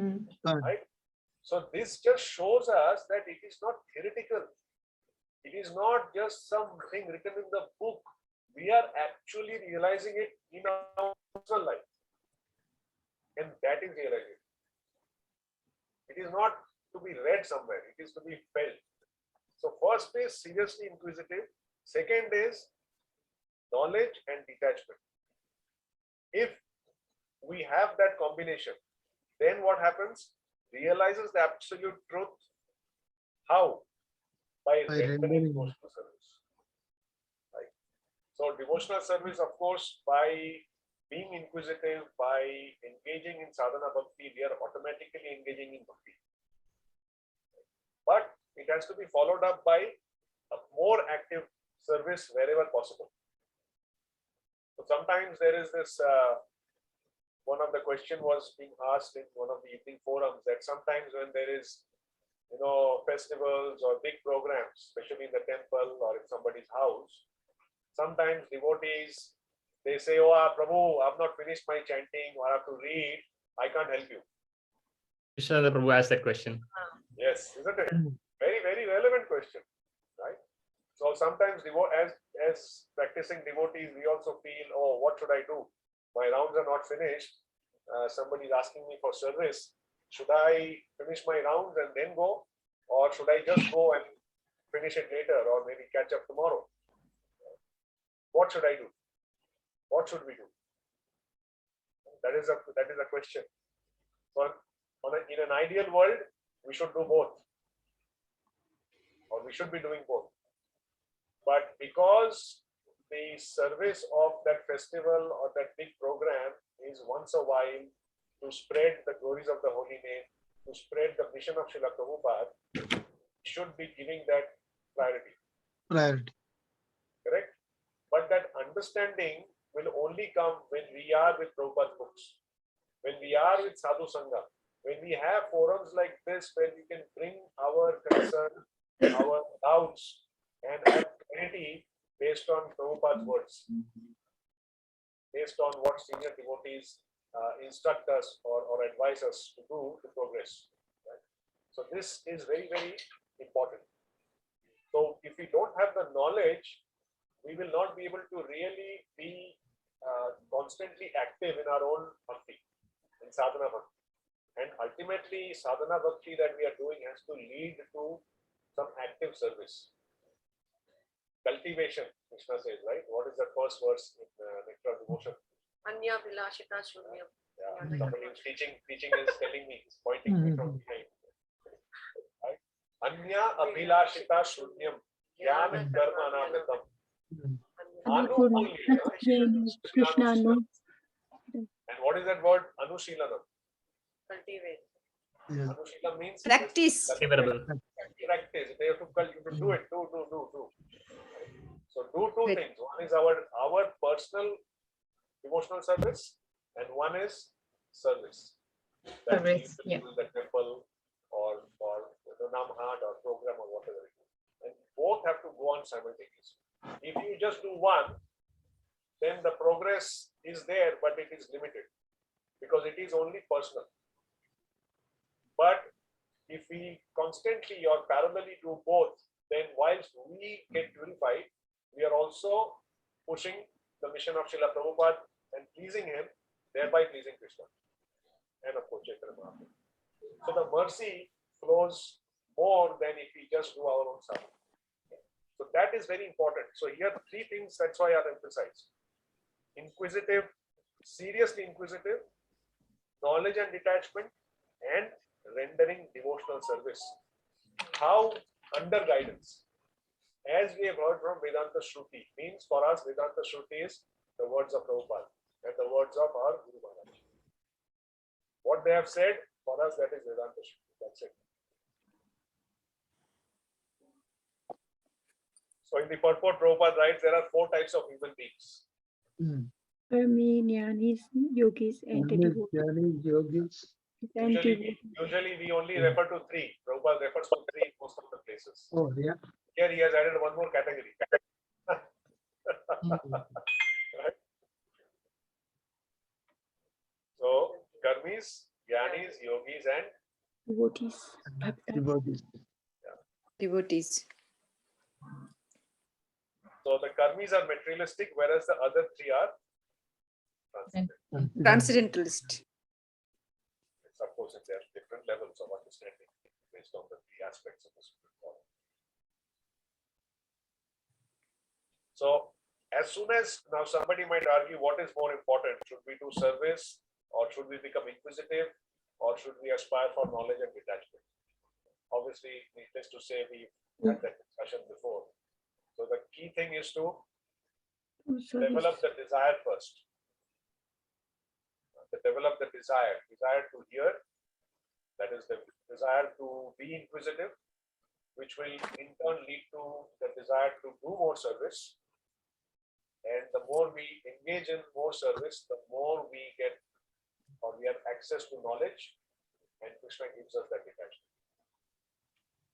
Speaker 4: me. Right? So this just shows us that it is not theoretical. It is not just something written in the book. We are actually realizing it in our personal life. And that is realization. It is not to be read somewhere. It is to be felt. So first is seriously inquisitive. Second is knowledge and detachment. If we have that combination, then what happens? Realizes the absolute truth. How? By rendering devotional service. Right. So devotional service, of course, by being inquisitive, by engaging in sadhana bhakti, we are automatically engaging in bhakti. But it has to be followed up by a more active service wherever possible. So sometimes there is this, one of the question was being asked in one of the evening forums that sometimes when there is, festivals or big programs, especially in the temple or in somebody's house, sometimes devotees, they say, oh, Prabhu, I've not finished my chanting or I have to read. I can't help you.
Speaker 6: Krishna Prabhu asked that question.
Speaker 4: Yes, isn't it? Very, very relevant question, right? So sometimes as practicing devotees, we also feel, oh, what should I do? My rounds are not finished. Somebody is asking me for service. Should I finish my rounds and then go? Or should I just go and finish it later or maybe catch up tomorrow? What should I do? What should we do? That is a question. So in an ideal world, we should do both, or we should be doing both. But because the service of that festival or that big program is once a while to spread the glories of the holy name, to spread the mission of Srila Prabhupada, should be giving that priority.
Speaker 1: Priority.
Speaker 4: Correct? But that understanding will only come when we are with Prabhupada's books, when we are with Sadhu Sangha, when we have forums like this where we can bring our concern, our doubts, and have clarity based on Prabhupada's words, based on what senior devotees instruct us or advise us to do to progress. Right? So this is very, very important. So if we don't have the knowledge, we will not be able to really be constantly active in our own bhakti, in sadhana bhakti. And ultimately, sadhana bhakti that we are doing has to lead to some active service. Cultivation, Krishna says, right? What is the first verse in Nectar of Devotion?
Speaker 13: Anya Vilashita Shunyam.
Speaker 4: Yeah, somebody who's teaching is telling me, he's pointing me from behind. Right? Anya Abhilashita Shunyam. Jnana Karma Anamritam.
Speaker 8: Krishna knows.
Speaker 4: And what is that word? Anushilanam.
Speaker 13: Cultivate.
Speaker 1: Yeah.
Speaker 4: Anushilanam means
Speaker 2: Practice.
Speaker 6: Favorable.
Speaker 4: Practice. They have to do it. Do. So do two things. One is our personal devotional service, and one is service. That
Speaker 5: Service,
Speaker 4: we do the temple or the Namhat or program or whatever it is. And both have to go on simultaneously. If you just do one, then the progress is there, but it is limited because it is only personal. But if we constantly or parallelly do both, then whilst we get purified, we are also pushing the mission of Srila Prabhupada and pleasing him, thereby pleasing Krishna. And of course, Chaitanya Mahaprabhu. So the mercy flows more than if we just do our own sadhana. So that is very important. So here are three things, that's why I have emphasized. Inquisitive, seriously inquisitive, knowledge and detachment, and rendering devotional service. How? Under guidance. As we have heard from Vedanta Shruti, means for us Vedanta Shruti is the words of Prabhupada and the words of our Guru Maharaj. What they have said, for us that is Vedanta Shruti. That's it. So in the purport, Prabhupada writes there are 4 types of human beings.
Speaker 8: Karmi, jnanis, yogis, and devotees.
Speaker 1: Jnanis, yogis.
Speaker 4: Usually we only refer to 3. Prabhupada refers to 3 in most of the places.
Speaker 1: Oh, yeah.
Speaker 4: Here he has added one more category. Right? So, karmis, jnanis, yogis, and
Speaker 8: Devotees.
Speaker 1: Devotees.
Speaker 2: Devotees.
Speaker 4: So the karmis are materialistic, whereas the other 3 are transcendental.
Speaker 2: Transcendentalist.
Speaker 4: It's of course, there are different levels of understanding based on the 3 aspects of the spiritual life. So, as soon as now somebody might argue, what is more important? Should we do service, or should we become inquisitive, or should we aspire for knowledge and detachment? Obviously, needless to say, we had that discussion before. So the key thing is to develop the desire first. Develop the desire to hear, that is the desire to be inquisitive, which will in turn lead to the desire to do more service. And the more we engage in more service, the more we get or we have access to knowledge, and Krishna gives us that detachment.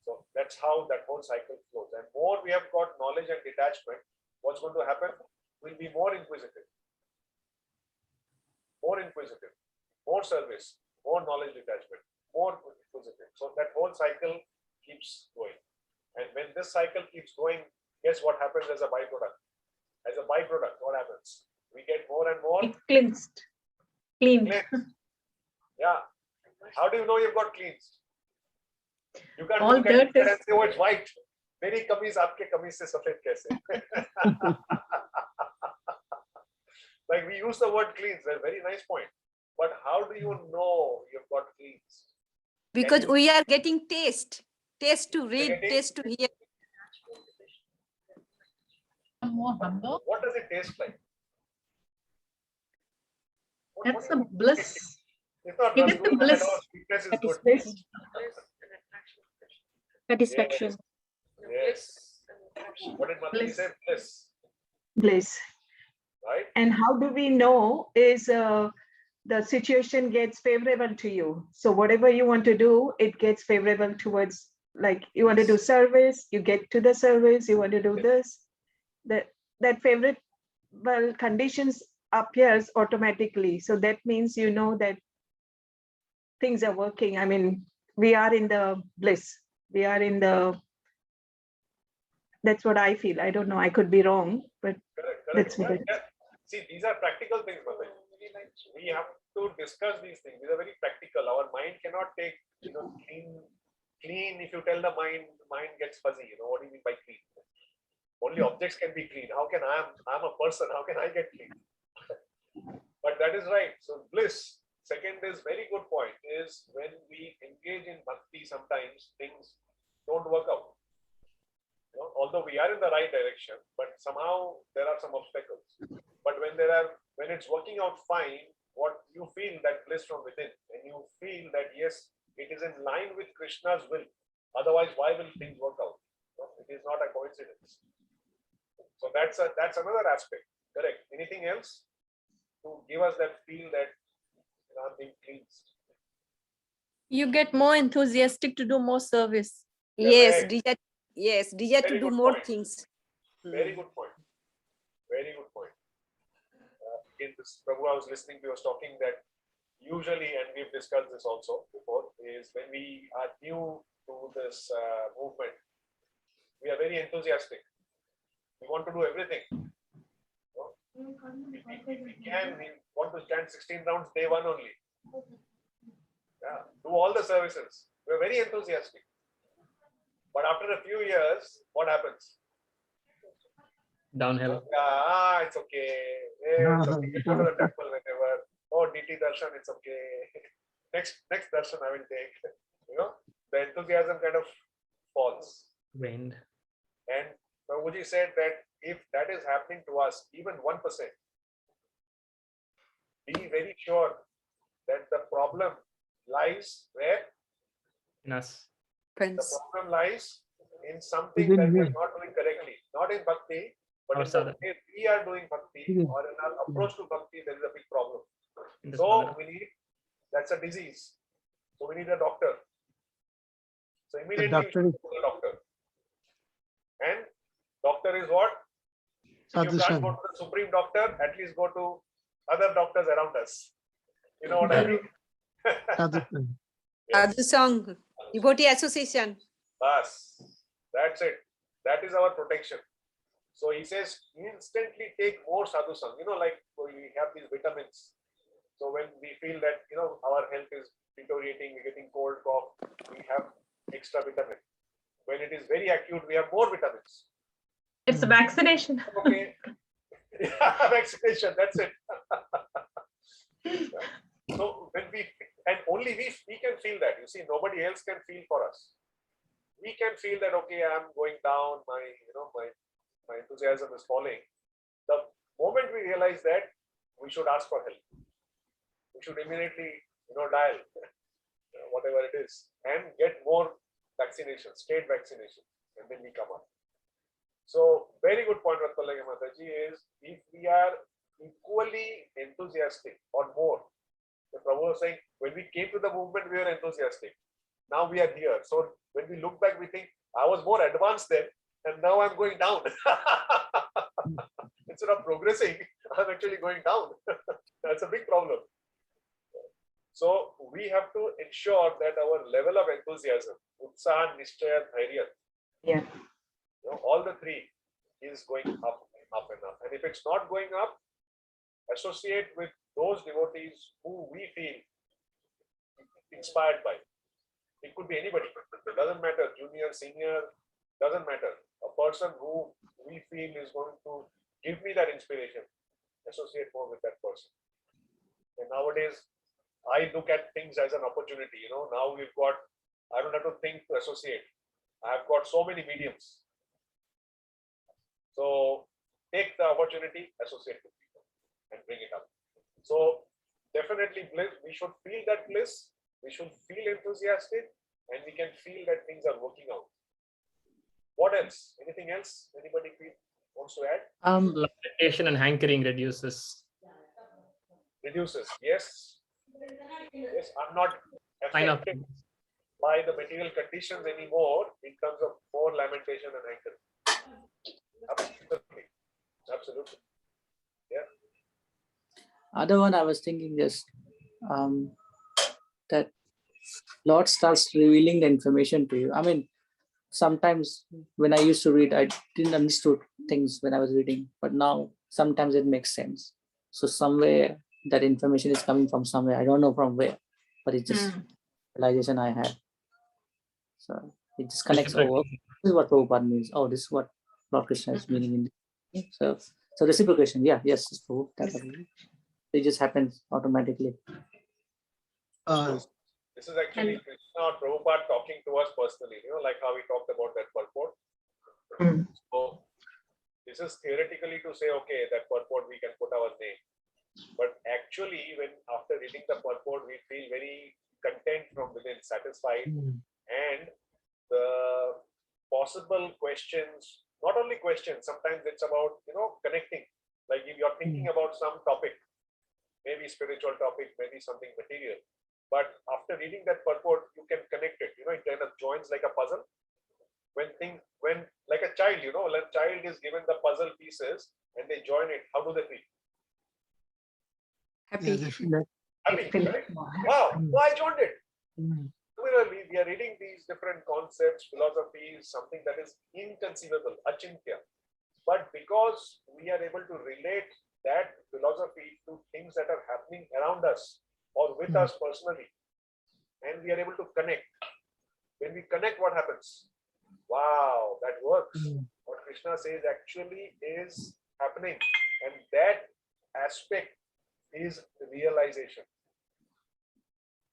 Speaker 4: So that's how that whole cycle flows. And more we have got knowledge and detachment, what's going to happen? We'll be more inquisitive. More service, more knowledge detachment, more inquisitive. So that whole cycle keeps going. And when this cycle keeps going, guess what happens as a byproduct? As a byproduct, what happens? We get more and more
Speaker 5: Cleansed. Cleaned.
Speaker 4: Yeah. How do you know you've got cleansed? You can't
Speaker 5: All
Speaker 4: look at it
Speaker 5: dirt
Speaker 4: and say, oh, it's white. Meri kameez aapke kameez se safed kaise? Like we use the word cleanse, a very nice point. But how do you know you've got cleansed?
Speaker 2: Because
Speaker 4: you-
Speaker 2: we are getting taste to read,
Speaker 4: getting-
Speaker 2: taste to hear.
Speaker 12: More humble.
Speaker 4: What does it taste like?
Speaker 3: That's a bliss.
Speaker 4: It's not
Speaker 3: You
Speaker 4: not
Speaker 3: get the
Speaker 4: good at
Speaker 3: bliss.
Speaker 4: all. Sweetness is good.
Speaker 8: Satisfaction.
Speaker 4: Yes. What did Matri
Speaker 3: Bliss.
Speaker 4: say? Bliss.
Speaker 5: Bliss.
Speaker 4: Right?
Speaker 5: And how do we know is the situation gets favorable to you. So whatever you want to do, it gets favorable towards, like you want to do service, you get to the service, you want to do this, that favorable conditions appears automatically. So that means you know that things are working. I mean, we are in the bliss. We are in the, that's what I feel. I don't know, I could be wrong, but
Speaker 4: Correct.
Speaker 5: that's what
Speaker 4: Yeah,
Speaker 5: it is.
Speaker 4: yeah. See, these are practical things, Mataji. We have to discuss these things. These are very practical. Our mind cannot take, clean. If you tell the mind gets fuzzy. What do you mean by clean? Only objects can be clean. How can I'm a person? How can I get clean? But that is right. So bliss. Second is very good point. Is when we engage in bhakti, sometimes things don't work out. Although we are in the right direction, but somehow there are some obstacles. But when it's working out fine, what you feel that bliss from within, and you feel that yes, it is in line with Krishna's will. Otherwise, why will things work out? It is not a coincidence. So that's another aspect. Correct. Anything else to give us that feel that I'm being cleansed?
Speaker 9: You get more enthusiastic to do more service.
Speaker 2: Yes,
Speaker 4: Correct.
Speaker 2: desire to
Speaker 4: Very
Speaker 2: do
Speaker 4: good
Speaker 2: more
Speaker 4: point.
Speaker 2: things.
Speaker 4: Very good point. Very good point. In this, Prabhu, I was listening to you, was talking that usually, and we've discussed this also before, is when we are new to this movement, we are very enthusiastic. We want to do everything. We want to stand 16 rounds day one only. Yeah, do all the services. We're very enthusiastic. But after a few years, what happens?
Speaker 6: Downhill.
Speaker 4: It's okay. It's okay. You go to the temple whenever. Oh, DT darshan, it's okay. Next darshan I will take. The enthusiasm kind of falls.
Speaker 6: Wind.
Speaker 4: And Prabhuji said that if that is happening to us, even 1%, be very sure that the problem lies where?
Speaker 6: In us.
Speaker 4: The problem lies in something that we are not doing correctly. Not in bhakti, but in the way we are doing bhakti or in our approach to bhakti, there is a big problem. So that's a disease. So we need a doctor. So immediately we should go to the doctor. And doctor is what? If you can't go to the supreme doctor, at least go to other doctors around us. You know what I mean?
Speaker 2: Sadhu Sangh, Devotee Association.
Speaker 4: Bas, that's it. That is our protection. So he says, instantly take more sadhu sang. Like we have these vitamins. So when we feel that, our health is deteriorating, we're getting cold, cough, we have extra vitamin. When it is very acute, we have more vitamins.
Speaker 3: It's a vaccination.
Speaker 4: Okay. Yeah, vaccination, that's it. So when only we can feel that. You see, nobody else can feel for us. We can feel that, okay, I'm going down, my enthusiasm is falling. The moment we realize that, we should ask for help. We should immediately, dial whatever it is and get more vaccinations, state vaccinations, and then we come up. So very good point, Ratpalaya Mataji, is if we are equally enthusiastic or more, the Prabhu was saying, when we came to the movement, we were enthusiastic. Now we are here. So when we look back, we think, I was more advanced then, and now I'm going down. Instead of progressing, I'm actually going down. That's a big problem. So we have to ensure that our level of enthusiasm, utsaha, nishchaya, dhairya, all the three is going up and up and up. And if it's not going up, associate with those devotees who we feel inspired by. It could be anybody. It doesn't matter, junior, senior, doesn't matter. A person who we feel is going to give me that inspiration, associate more with that person. And nowadays, I look at things as an opportunity. You know, now we've got, I don't have to think to associate. I've got so many mediums. So take the opportunity, associate with people and bring it up. So definitely bliss, we should feel that bliss, we should feel enthusiastic, and we can feel that things are working out. What else? Anything else? Anybody wants to add?
Speaker 6: Lamentation and hankering reduces.
Speaker 4: Reduces, yes. Yes, I'm not
Speaker 6: Sign of
Speaker 4: affected by the material conditions anymore in terms of more lamentation and hankering. Absolutely. Absolutely. Yeah.
Speaker 11: Other one I was thinking just that Lord starts revealing the information to you. I mean, sometimes when I used to read, I didn't understood things when I was reading, but now sometimes it makes sense. So somewhere that information is coming from somewhere. I don't know from where, but it's just realization I had. So it just connects over. This is what Prabhupada means. Oh, this is what Lord Krishna is meaning in. So reciprocation. Yeah, yes, Prabhu, definitely. It just happens automatically.
Speaker 4: This is actually Krishna or Prabhupada talking to us personally, you know, like how we talked about that purport. So this is theoretically to say, okay, that purport we can put our name. But actually, when after reading the purport, we feel very content from within, satisfied, and the possible questions, not only questions, sometimes it's about, you know, connecting. Like if you're thinking about some topic, maybe spiritual topic, maybe something material. But after reading that purport, you can connect it. You know, it kind of joins like a puzzle. When like a child, you know, when a child is given the puzzle pieces and they join it, how do they feel?
Speaker 2: Happy.
Speaker 4: Happy, right? Wow, I joined it. Similarly, we are reading these different concepts, philosophies, something that is inconceivable, achintya. But because we are able to relate that philosophy to things that are happening around us or with us personally, and we are able to connect. When we connect, what happens? Wow, that works. What Krishna says actually is happening, and that aspect is realization.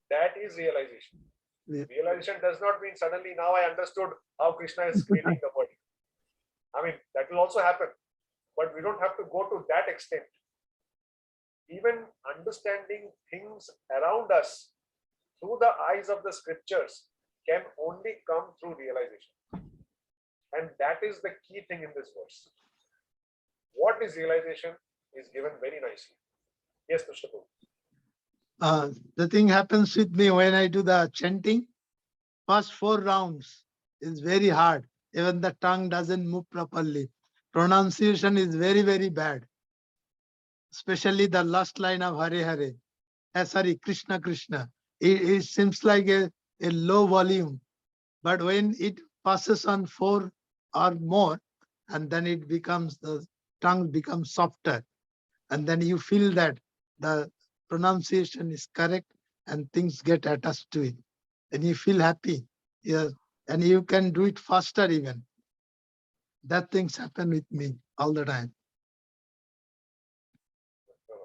Speaker 4: That is realization. Realization does not mean suddenly now I understood how Krishna is creating the world. I mean, that will also happen, but we don't have to go to that extent. Even understanding things around us through the eyes of the scriptures can only come through realization. And that is the key thing in this verse. What is realization is given very nicely. Yes, Mr.
Speaker 1: The thing happens with me when I do the chanting. First 4 rounds is very hard. Even the tongue doesn't move properly. Pronunciation is very, very bad. Especially the last line of Hare Hare. Sorry, Krishna Krishna. It seems like a low volume. But when it passes on 4 or more, and then it becomes, the tongue becomes softer. And then you feel that the pronunciation is correct and things get attached to it. And you feel happy. Yeah. And you can do it faster even. That things happen with me all the time.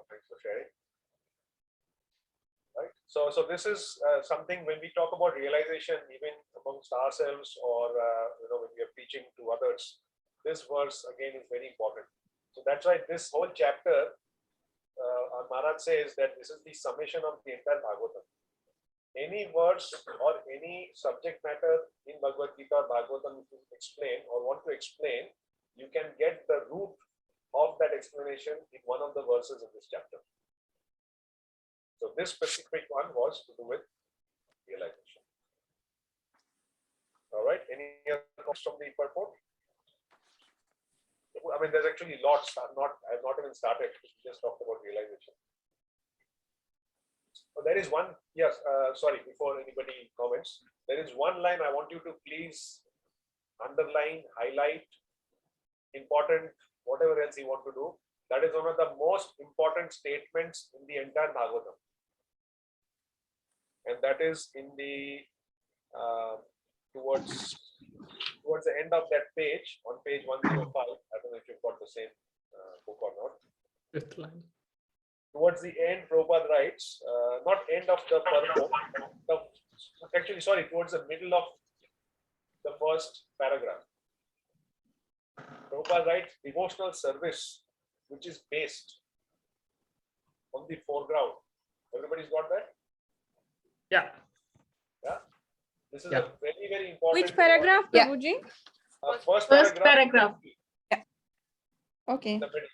Speaker 4: Thanks for sharing. Right. So this is something when we talk about realization, even amongst ourselves, or you know, when we are preaching to others, this verse again is very important. So that's why this whole chapter, Maharaj says that this is the summation of the entire Bhagavatam. Any verse or any subject matter in Bhagavad Gita or Bhagavatam to explain or want to explain, you can get the root of that explanation in one of the verses in this chapter. So this specific one was to do with realization. All right. Any other thoughts from the purport? I mean, there's actually lots. I've not even started. We just talked about realization. So there is one. Yes. Sorry. Before anybody comments, there is one line I want you to please underline, highlight, important, whatever else you want to do. That is one of the most important statements in the entire Bhagavatam. And that is in the towards the end of that page, on page 105. I don't know if you've got the same book or not.
Speaker 6: 5th line.
Speaker 4: towards the end, Prabhupada writes, not end of the purport, actually, sorry, towards the middle of the first paragraph. Prabhupada writes, devotional service, which is based on the foreground. Everybody's got that?
Speaker 6: Yeah.
Speaker 4: Yeah. This is
Speaker 6: Yeah.
Speaker 4: a very, very important.
Speaker 9: Which paragraph,
Speaker 2: Yeah.
Speaker 9: Prabhuji?
Speaker 4: First
Speaker 3: First
Speaker 4: paragraph.
Speaker 3: paragraph.
Speaker 9: Okay.
Speaker 4: The middle.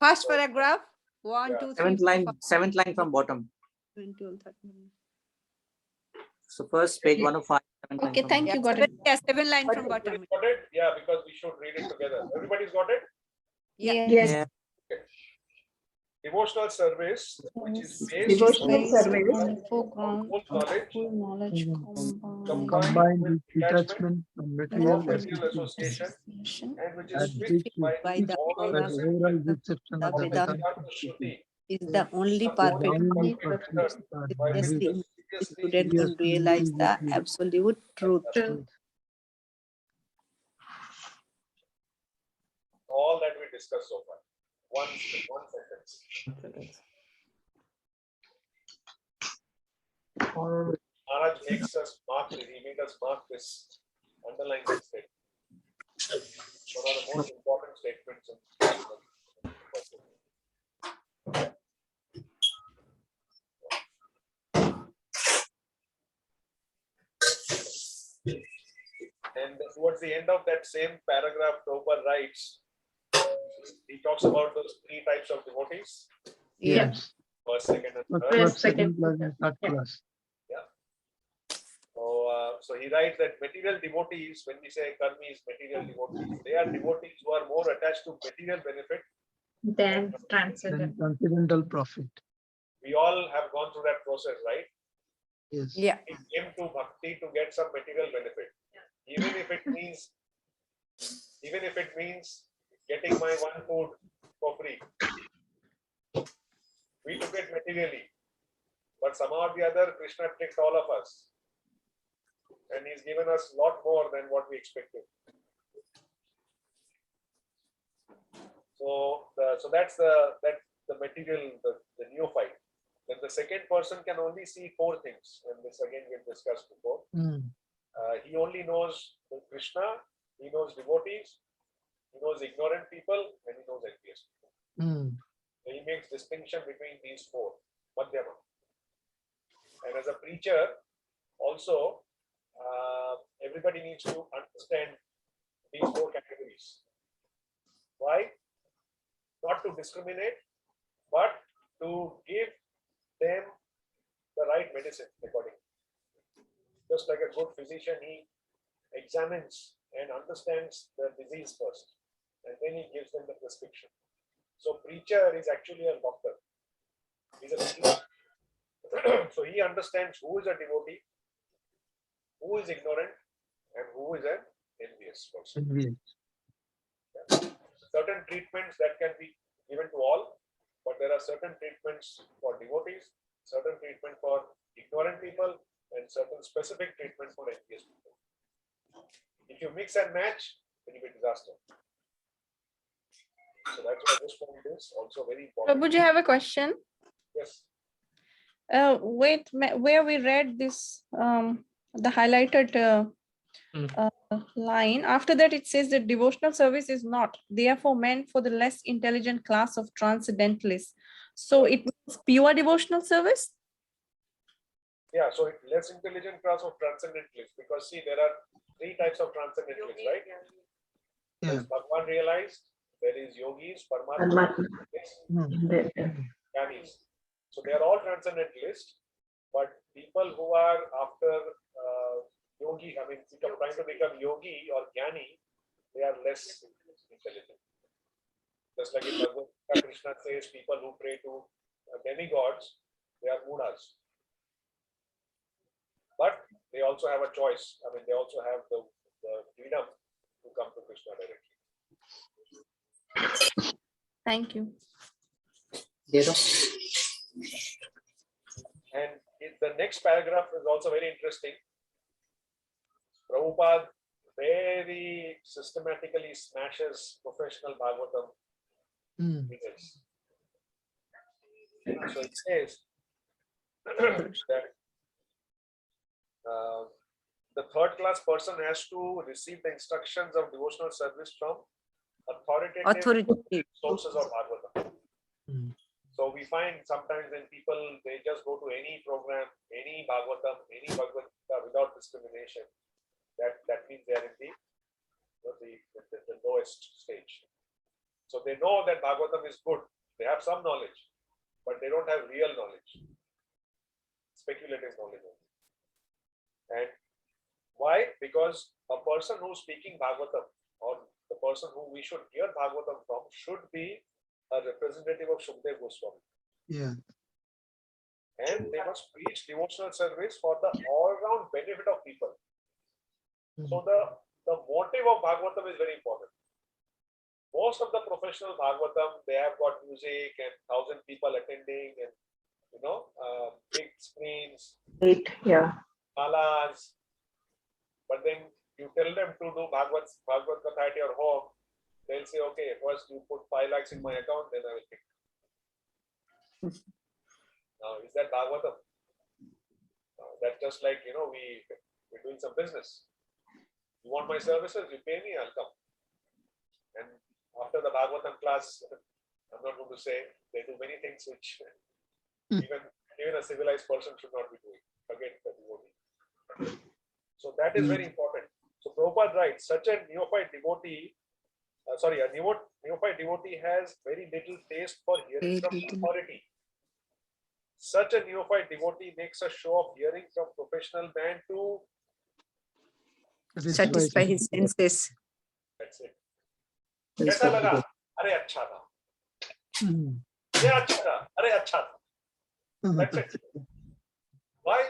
Speaker 2: First paragraph, 1,
Speaker 4: Yeah.
Speaker 2: 2, 3,
Speaker 11: Seventh
Speaker 2: 4,
Speaker 11: line,
Speaker 2: 5,
Speaker 11: seventh line from bottom.
Speaker 2: 21, 13.
Speaker 11: So first page 105. seventh line
Speaker 9: Okay,
Speaker 11: from
Speaker 9: thank
Speaker 11: bottom.
Speaker 9: you. Got it.
Speaker 2: Yeah, 7 line from
Speaker 4: Everybody's
Speaker 2: bottom.
Speaker 4: got it? Yeah, because we should read it together. Everybody's got it?
Speaker 2: Yeah.
Speaker 5: Yes.
Speaker 11: Yeah.
Speaker 4: Devotional service, which is based
Speaker 5: Devotional
Speaker 9: Based
Speaker 5: service.
Speaker 9: on the foreground
Speaker 4: full
Speaker 9: of
Speaker 4: knowledge,
Speaker 9: full knowledge
Speaker 4: combined
Speaker 1: Combined
Speaker 4: with
Speaker 1: with detachment from material
Speaker 4: from material
Speaker 1: association
Speaker 4: association, and which is
Speaker 1: and
Speaker 4: switched
Speaker 1: which
Speaker 4: by
Speaker 2: by
Speaker 4: the
Speaker 2: the
Speaker 4: oral
Speaker 1: by the
Speaker 4: reception
Speaker 1: overall reception
Speaker 2: the
Speaker 1: of the
Speaker 2: Vedanta
Speaker 1: Vedanta
Speaker 4: Shruti,
Speaker 2: is the only
Speaker 4: the only
Speaker 2: perfect
Speaker 1: only
Speaker 4: perfect
Speaker 1: perfect
Speaker 4: method by which
Speaker 2: seriously
Speaker 4: the seriously
Speaker 2: student can realize the absolute truth.
Speaker 4: all that we discussed so far. One sentence. Maharaj makes us mark this. He made us mark this, underline this statement. One of the most important statements in and towards the end of that same paragraph, Prabhupada writes, he talks about those 3 types of devotees.
Speaker 1: Yes.
Speaker 4: First, second, and third.
Speaker 1: First, second class and third class.
Speaker 4: So he writes that material devotees, when we say karmis, material devotees, they are devotees who are more attached to material benefit
Speaker 3: Then
Speaker 1: Then
Speaker 3: transcendental.
Speaker 1: transcendental profit.
Speaker 4: We all have gone through that process, right?
Speaker 1: Yes.
Speaker 2: Yeah.
Speaker 4: We came to bhakti to get some material benefit, even if it means getting my one food for free. We took it materially, but somehow or the other, Krishna tricked all of us, and he's given us a lot more than what we expected. So that's the material, the neophyte. Then the second person can only see 4 things, and this again we have discussed before. He only knows Krishna, he knows devotees, he knows ignorant people, and he knows atheists. So he makes distinction between these 4, Madhyama. And as a preacher, also, everybody needs to understand these 4 categories. Why? Not to discriminate, but to give them the right medicine accordingly. Just like a good physician, he examines and understands the disease first, and then he gives them the prescription. So preacher is actually a doctor. He's a healer. So he understands who is a devotee, who is ignorant, and who is an envious person. Certain treatments that can be given to all, but there are certain treatments for devotees, certain treatment for ignorant people, and certain specific treatment for envious people. If you mix and match, then you will be disaster. So that's why this point is also very important.
Speaker 9: Prabhuji, I have a question.
Speaker 4: Yes.
Speaker 9: Where we read this, the highlighted line, after that it says that devotional service is not therefore meant for the less intelligent class of transcendentalists. So it means pure devotional service?
Speaker 4: Yeah, so less intelligent class of transcendentalists, because see, there are 3 types of transcendentalists, right?
Speaker 1: Yeah.
Speaker 4: Bhagavan realized, there is yogis, Paramatma, Jnanis. So they are all transcendentalists, but people who are after yogi, I mean, trying to become yogi or jnani, they are less intelligent. Just like in Bhagavad Gita, Krishna says people who pray to demigods, they are mudas. But they also have a choice. I mean, they also have the freedom to come to Krishna directly.
Speaker 9: Thank you.
Speaker 4: And the next paragraph is also very interesting. Prabhupada very systematically smashes professional Bhagavatam figures. So it says that the third class person has to receive the instructions of devotional service from authoritative sources of Bhagavatam. So we find sometimes when people, they just go to any program, any Bhagavatam, any Bhagavad Gita without discrimination, that means they are in the lowest stage. So they know that Bhagavatam is good. They have some knowledge, but they don't have real knowledge. Speculative knowledge. And why? Because a person who's speaking Bhagavatam, or the person who we should hear Bhagavatam from, should be a representative of Shukdev Goswami.
Speaker 1: Yeah.
Speaker 4: And they must preach devotional service for the all-round benefit of people. So the motive of Bhagavatam is very important. Most of the professional Bhagavatam, they have got music and 1,000 people attending, and big screens,
Speaker 5: Yeah.
Speaker 4: malas. But then you tell them to do Bhagavad Katha at your home, they'll say, okay, first you put 5 lakhs in my account, then I will pick. Now, is that Bhagavatam? That's just like, we're doing some business. You want my services, you pay me, I'll come. And after the Bhagavatam class, I'm not going to say, they do many things which even a civilized person should not be doing. Forget the devotee. So that is very important. So Prabhupada writes, such a neophyte devotee, a neophyte devotee has very little taste for hearing from authority. Such a neophyte devotee makes a show of hearing from professional man to
Speaker 2: satisfy his senses.
Speaker 4: That's it. कैसा लगा? अरे अच्छा था. ये अच्छा था. अरे अच्छा था. That's it. Why?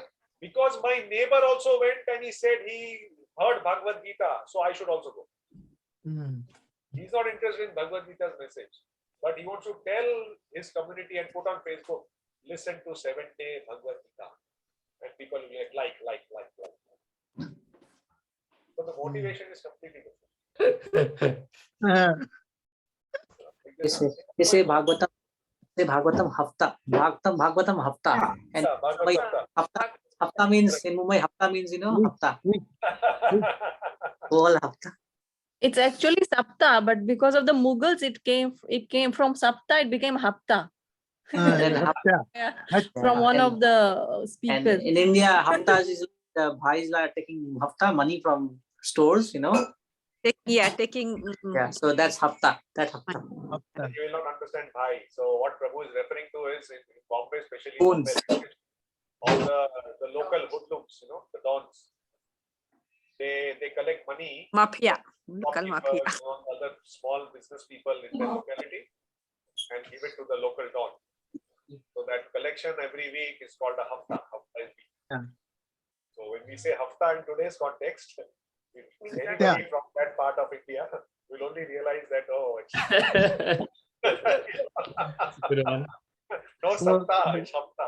Speaker 4: Because my neighbor also went and he said he heard Bhagavad Gita, so I should also go. He's not interested in Bhagavad Gita's message, but he wants to tell his community and put on Facebook, listen to 7-day Bhagavad Gita. And people will be like. So the motivation is completely different.
Speaker 11: They say Bhagavatam Hafta. Bhagavatam Hafta. And Hafta means, in Mumbai, Hafta means, Hafta. Whole Hafta.
Speaker 9: It's actually Sapta, but because of the Mughals, it came from Sapta, it became Hafta. From one of the speakers.
Speaker 11: And in India, Hafta is the bhais are taking Hafta, money from stores,
Speaker 2: Taking.
Speaker 11: Yeah, so that's Hafta. That Hafta.
Speaker 4: You will not understand bhai. So what Prabhu is referring to is in Bombay, especially all the local hoodlums, the dons. They collect money.
Speaker 2: Mafia.
Speaker 4: Local mafia. Other small business people in the locality and give it to the local don. So that collection every week is called a Hafta. So when we say Hafta in today's context, anybody from that part of India will only realize that, it's no Sapta, it's Hafta.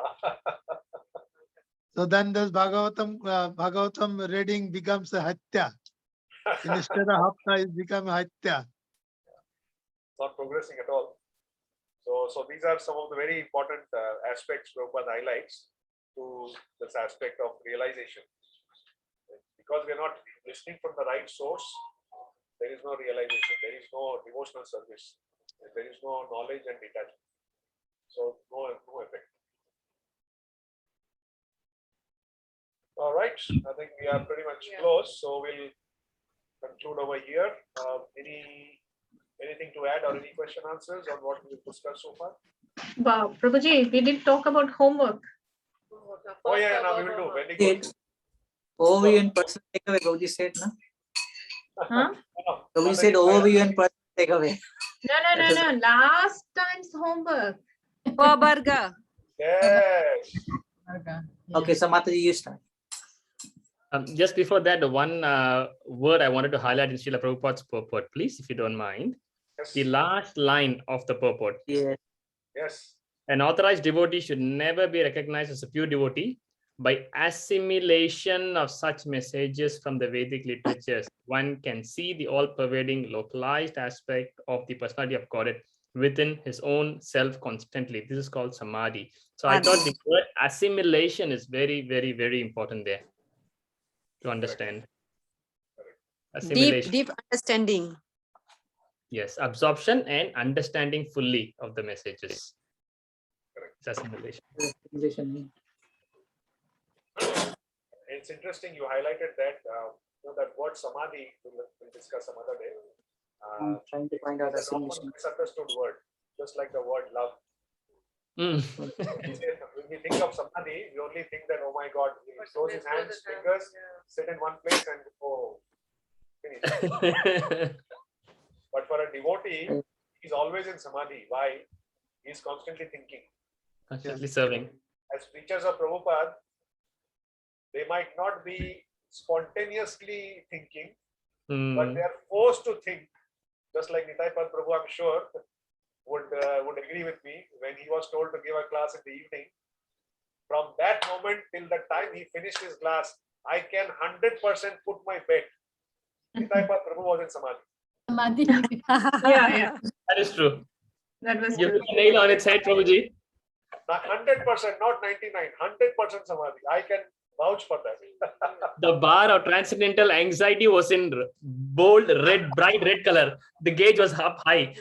Speaker 1: So then this Bhagavatam reading becomes a Hatya. Instead of Hafta, it becomes Hatya.
Speaker 4: Not progressing at all. So these are some of the very important aspects Prabhupada highlights to this aspect of realization. Because we are not listening from the right source, there is no realization, there is no devotional service, there is no knowledge and detachment. So no effect. All right, I think we are pretty much close, so we'll conclude over here. Anything to add or any question answers on what we've discussed so far?
Speaker 3: Wow, Prabhuji, we did talk about homework.
Speaker 4: Oh yeah, now we will do. Very good.
Speaker 11: Overview and personal takeaway, Prabhuji said, no?
Speaker 3: Huh?
Speaker 11: Prabhuji said overview and personal takeaway.
Speaker 3: No. Last time's homework.
Speaker 2: Oh, Barga.
Speaker 4: Yes.
Speaker 11: Okay, so Mataji, you start.
Speaker 6: Just before that, the one word I wanted to highlight in Srila Prabhupada's purport, please, if you don't mind.
Speaker 4: Yes.
Speaker 6: The last line of the purport.
Speaker 4: Yes.
Speaker 6: An authorized devotee should never be recognized as a pure devotee by assimilation of such messages from the Vedic literatures. One can see the all-pervading localized aspect of the personality of Godhead within his own self constantly. This is called samadhi. So I thought the word assimilation is very, very, very important there to understand. Assimilation.
Speaker 2: Deep understanding.
Speaker 6: Yes, absorption and understanding fully of the messages. It's assimilation.
Speaker 4: It's interesting you highlighted that, that word samadhi, we'll discuss some other day.
Speaker 11: I'm trying to find out
Speaker 4: It's an often
Speaker 11: assimilation.
Speaker 4: misunderstood word, just like the word love.
Speaker 6: Mm.
Speaker 4: When we think of samadhi, we only think that, oh my God, he close his hands, fingers, sit in one place and oh, finish. But for a devotee, he's always in samadhi. Why? He's constantly thinking.
Speaker 6: Constantly serving.
Speaker 4: As preachers of Prabhupada, they might not be spontaneously thinking, but they are forced to think. Just like Nitai Pad Prabhu, I'm sure, would agree with me when he was told to give a class in the evening. From that moment till the time he finished his class, I can 100% put my bet. Nitai Pad Prabhu was in samadhi.
Speaker 3: Yeah.
Speaker 6: That is true.
Speaker 3: That was
Speaker 6: You
Speaker 3: true.
Speaker 6: put a nail on its head, Prabhuji.
Speaker 4: 100%, not 99, 100% samadhi. I can vouch for that.
Speaker 6: The bar of transcendental anxiety was in bold red, bright red color. The gauge was up high.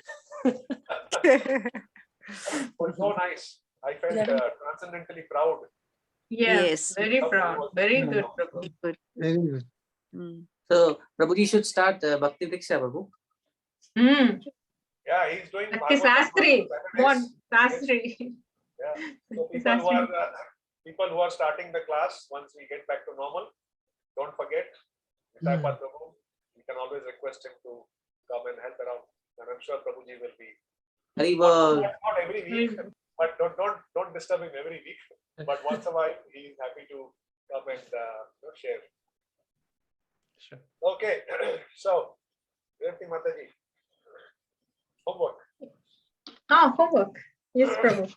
Speaker 4: Was so nice. I felt transcendentally proud.
Speaker 3: Yes, very proud. Very good, Prabhu.
Speaker 1: Very good.
Speaker 11: So Prabhuji should start Bhakti Vriksha, Prabhu.
Speaker 4: Yeah, he's doing
Speaker 3: Bhakti
Speaker 4: Bhagavatam
Speaker 3: Sastri.
Speaker 4: Saturdays.
Speaker 3: One Sastri.
Speaker 4: Yeah. So
Speaker 3: Sastri.
Speaker 4: people who are starting the class, once we get back to normal, don't forget, Nitai Pad Prabhu, you can always request him to come and help around. And I'm sure Prabhuji will be. Not every week, but don't disturb him every week. But once a while, he is happy to come and share.
Speaker 6: Sure.
Speaker 4: Okay, so, Revati Mataji, homework.
Speaker 3: Homework. Yes, Prabhu.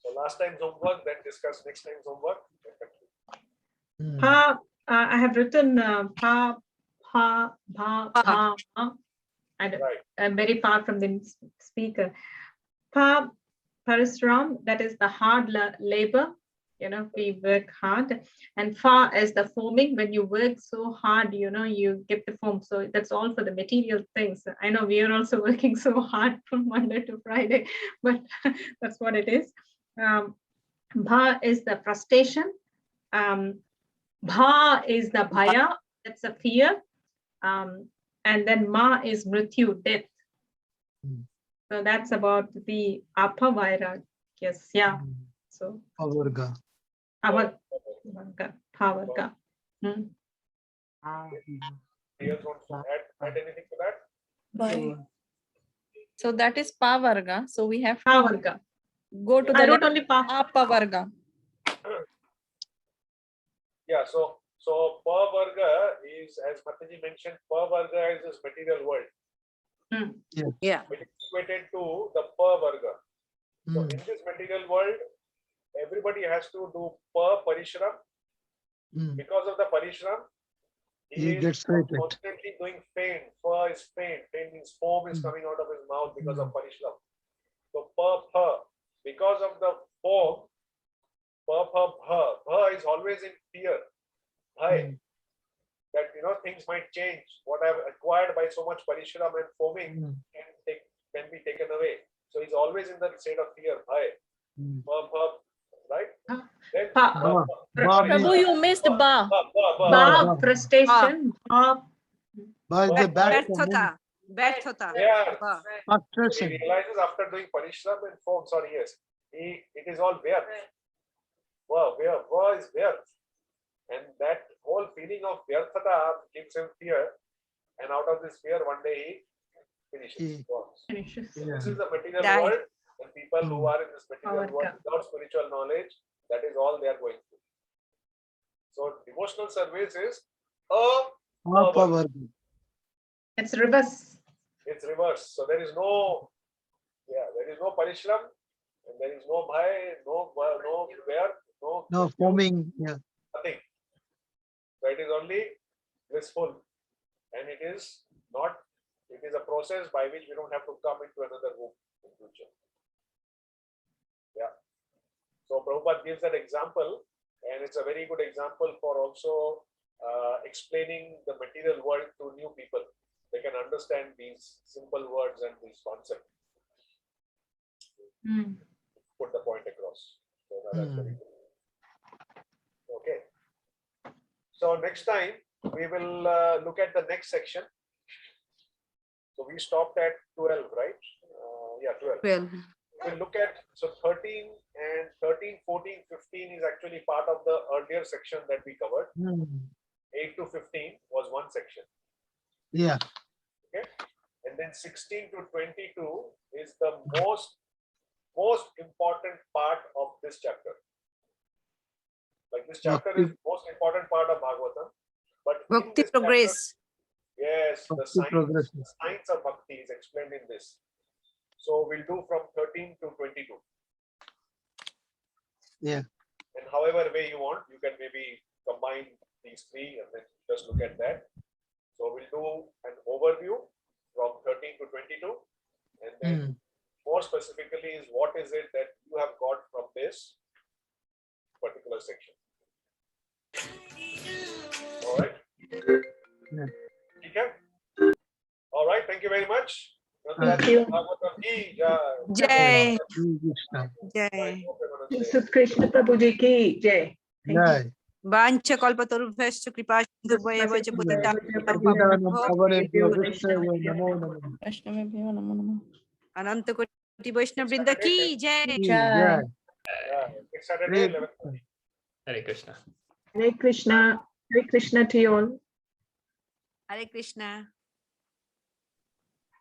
Speaker 4: So last time's homework, then discuss next time's homework.
Speaker 3: I have written pa, pa, pa, pa, pa. I'm very far from the speaker. Pa, Parasram, that is the hard labor. We work hard. And fa is the forming. When you work so hard, you get the form. So that's all for the material things. I know we are also working so hard from Monday to Friday, but that's what it is. Bha is the frustration. Bha is the bhaya, that's a fear. And then ma is mrityu, death. So that's about the apavaira. Yes, yeah. So
Speaker 1: Avarga.
Speaker 3: Avarga, pavarga.
Speaker 4: Players want to add anything to that?
Speaker 9: So that is pavarga. So we have
Speaker 3: pavarga.
Speaker 9: Go to the
Speaker 3: I wrote only
Speaker 9: apavarga.
Speaker 4: Yeah, so pavarga is, as Mataji mentioned, pavarga is this material world.
Speaker 2: Yeah.
Speaker 4: It is equated to the pavarga. So in this material world, everybody has to do parishram. Because of the parishram, he is constantly doing pain. Is pain. Pain means foam is coming out of his mouth because of parishram. So because of the foam, bha is always in fear. That things might change. What I've acquired by so much parishram and foaming can be taken away. So he's always in the state of fear. Right? Then,
Speaker 9: Prabhu, you missed ba.
Speaker 3: Ba, frustration.
Speaker 1: Ba is the back.
Speaker 2: Berthota.
Speaker 4: Yeah.
Speaker 1: Frustration.
Speaker 4: He realizes after doing parishram and foam, it is all व्यर्थ. Va is व्यर्थ. And that whole feeling of vyarthata gives him fear. And out of this fear, one day he finishes. This is the material world. And people who are in this material world without spiritual knowledge, that is all they are going through. So devotional service is
Speaker 1: Apavarga.
Speaker 3: It's reverse.
Speaker 4: It's reverse. So there is no parishram, and there is no bhai, no vyarth,
Speaker 1: No foaming. Yeah.
Speaker 4: nothing. So it is only blissful, and it is not It is a process by which we don't have to come into another womb in future. Yeah. So Prabhupada gives that example, and it's a very good example for also explaining the material world to new people. They can understand these simple words and these concepts. Put the point across. So that's very good. Okay. So next time we will look at the next section. So we stopped at 12, right? Yeah, 12.
Speaker 2: 12.
Speaker 4: We'll look at, so 13 and 13, 14, 15 is actually part of the earlier section that we covered. 8 to 15 was one section.
Speaker 1: Yeah.
Speaker 4: Okay. And then 16 to 22 is the most important part of this chapter. Like this chapter is most important part of Bhagavatam. But in
Speaker 2: Bhakti
Speaker 4: this chapter,
Speaker 2: progress.
Speaker 4: yes, the
Speaker 1: Bhakti progress.
Speaker 4: science of bhakti is explained in this. So we'll do from 13 to 22.
Speaker 1: Yeah.
Speaker 4: And however way you want, you can maybe combine these three and then just look at that. So we'll do an overview from 13 to 22. And then more specifically is what is it that you have got from this particular section. All right. Okay. All right. Thank you very much.
Speaker 5: Thank you.
Speaker 2: Jai.
Speaker 1: Krishna.
Speaker 2: Jai.
Speaker 5: Jesus Krishna Prabhuji ki jai. Thank you.
Speaker 1: Jai.
Speaker 2: Vancha kalpatarubhyascha kripa sindhubhaya vacha
Speaker 1: Patitanam pavanebhyo Vaishnavyo namo namo.
Speaker 9: Vaishnavabhyo namo namo.
Speaker 2: Ananta Koti Vaishnav Vrinda ki jai.
Speaker 1: Jai.
Speaker 4: Next Saturday, 11:30.
Speaker 6: Hare Krishna.
Speaker 5: Hare Krishna to you all.
Speaker 2: Hare Krishna.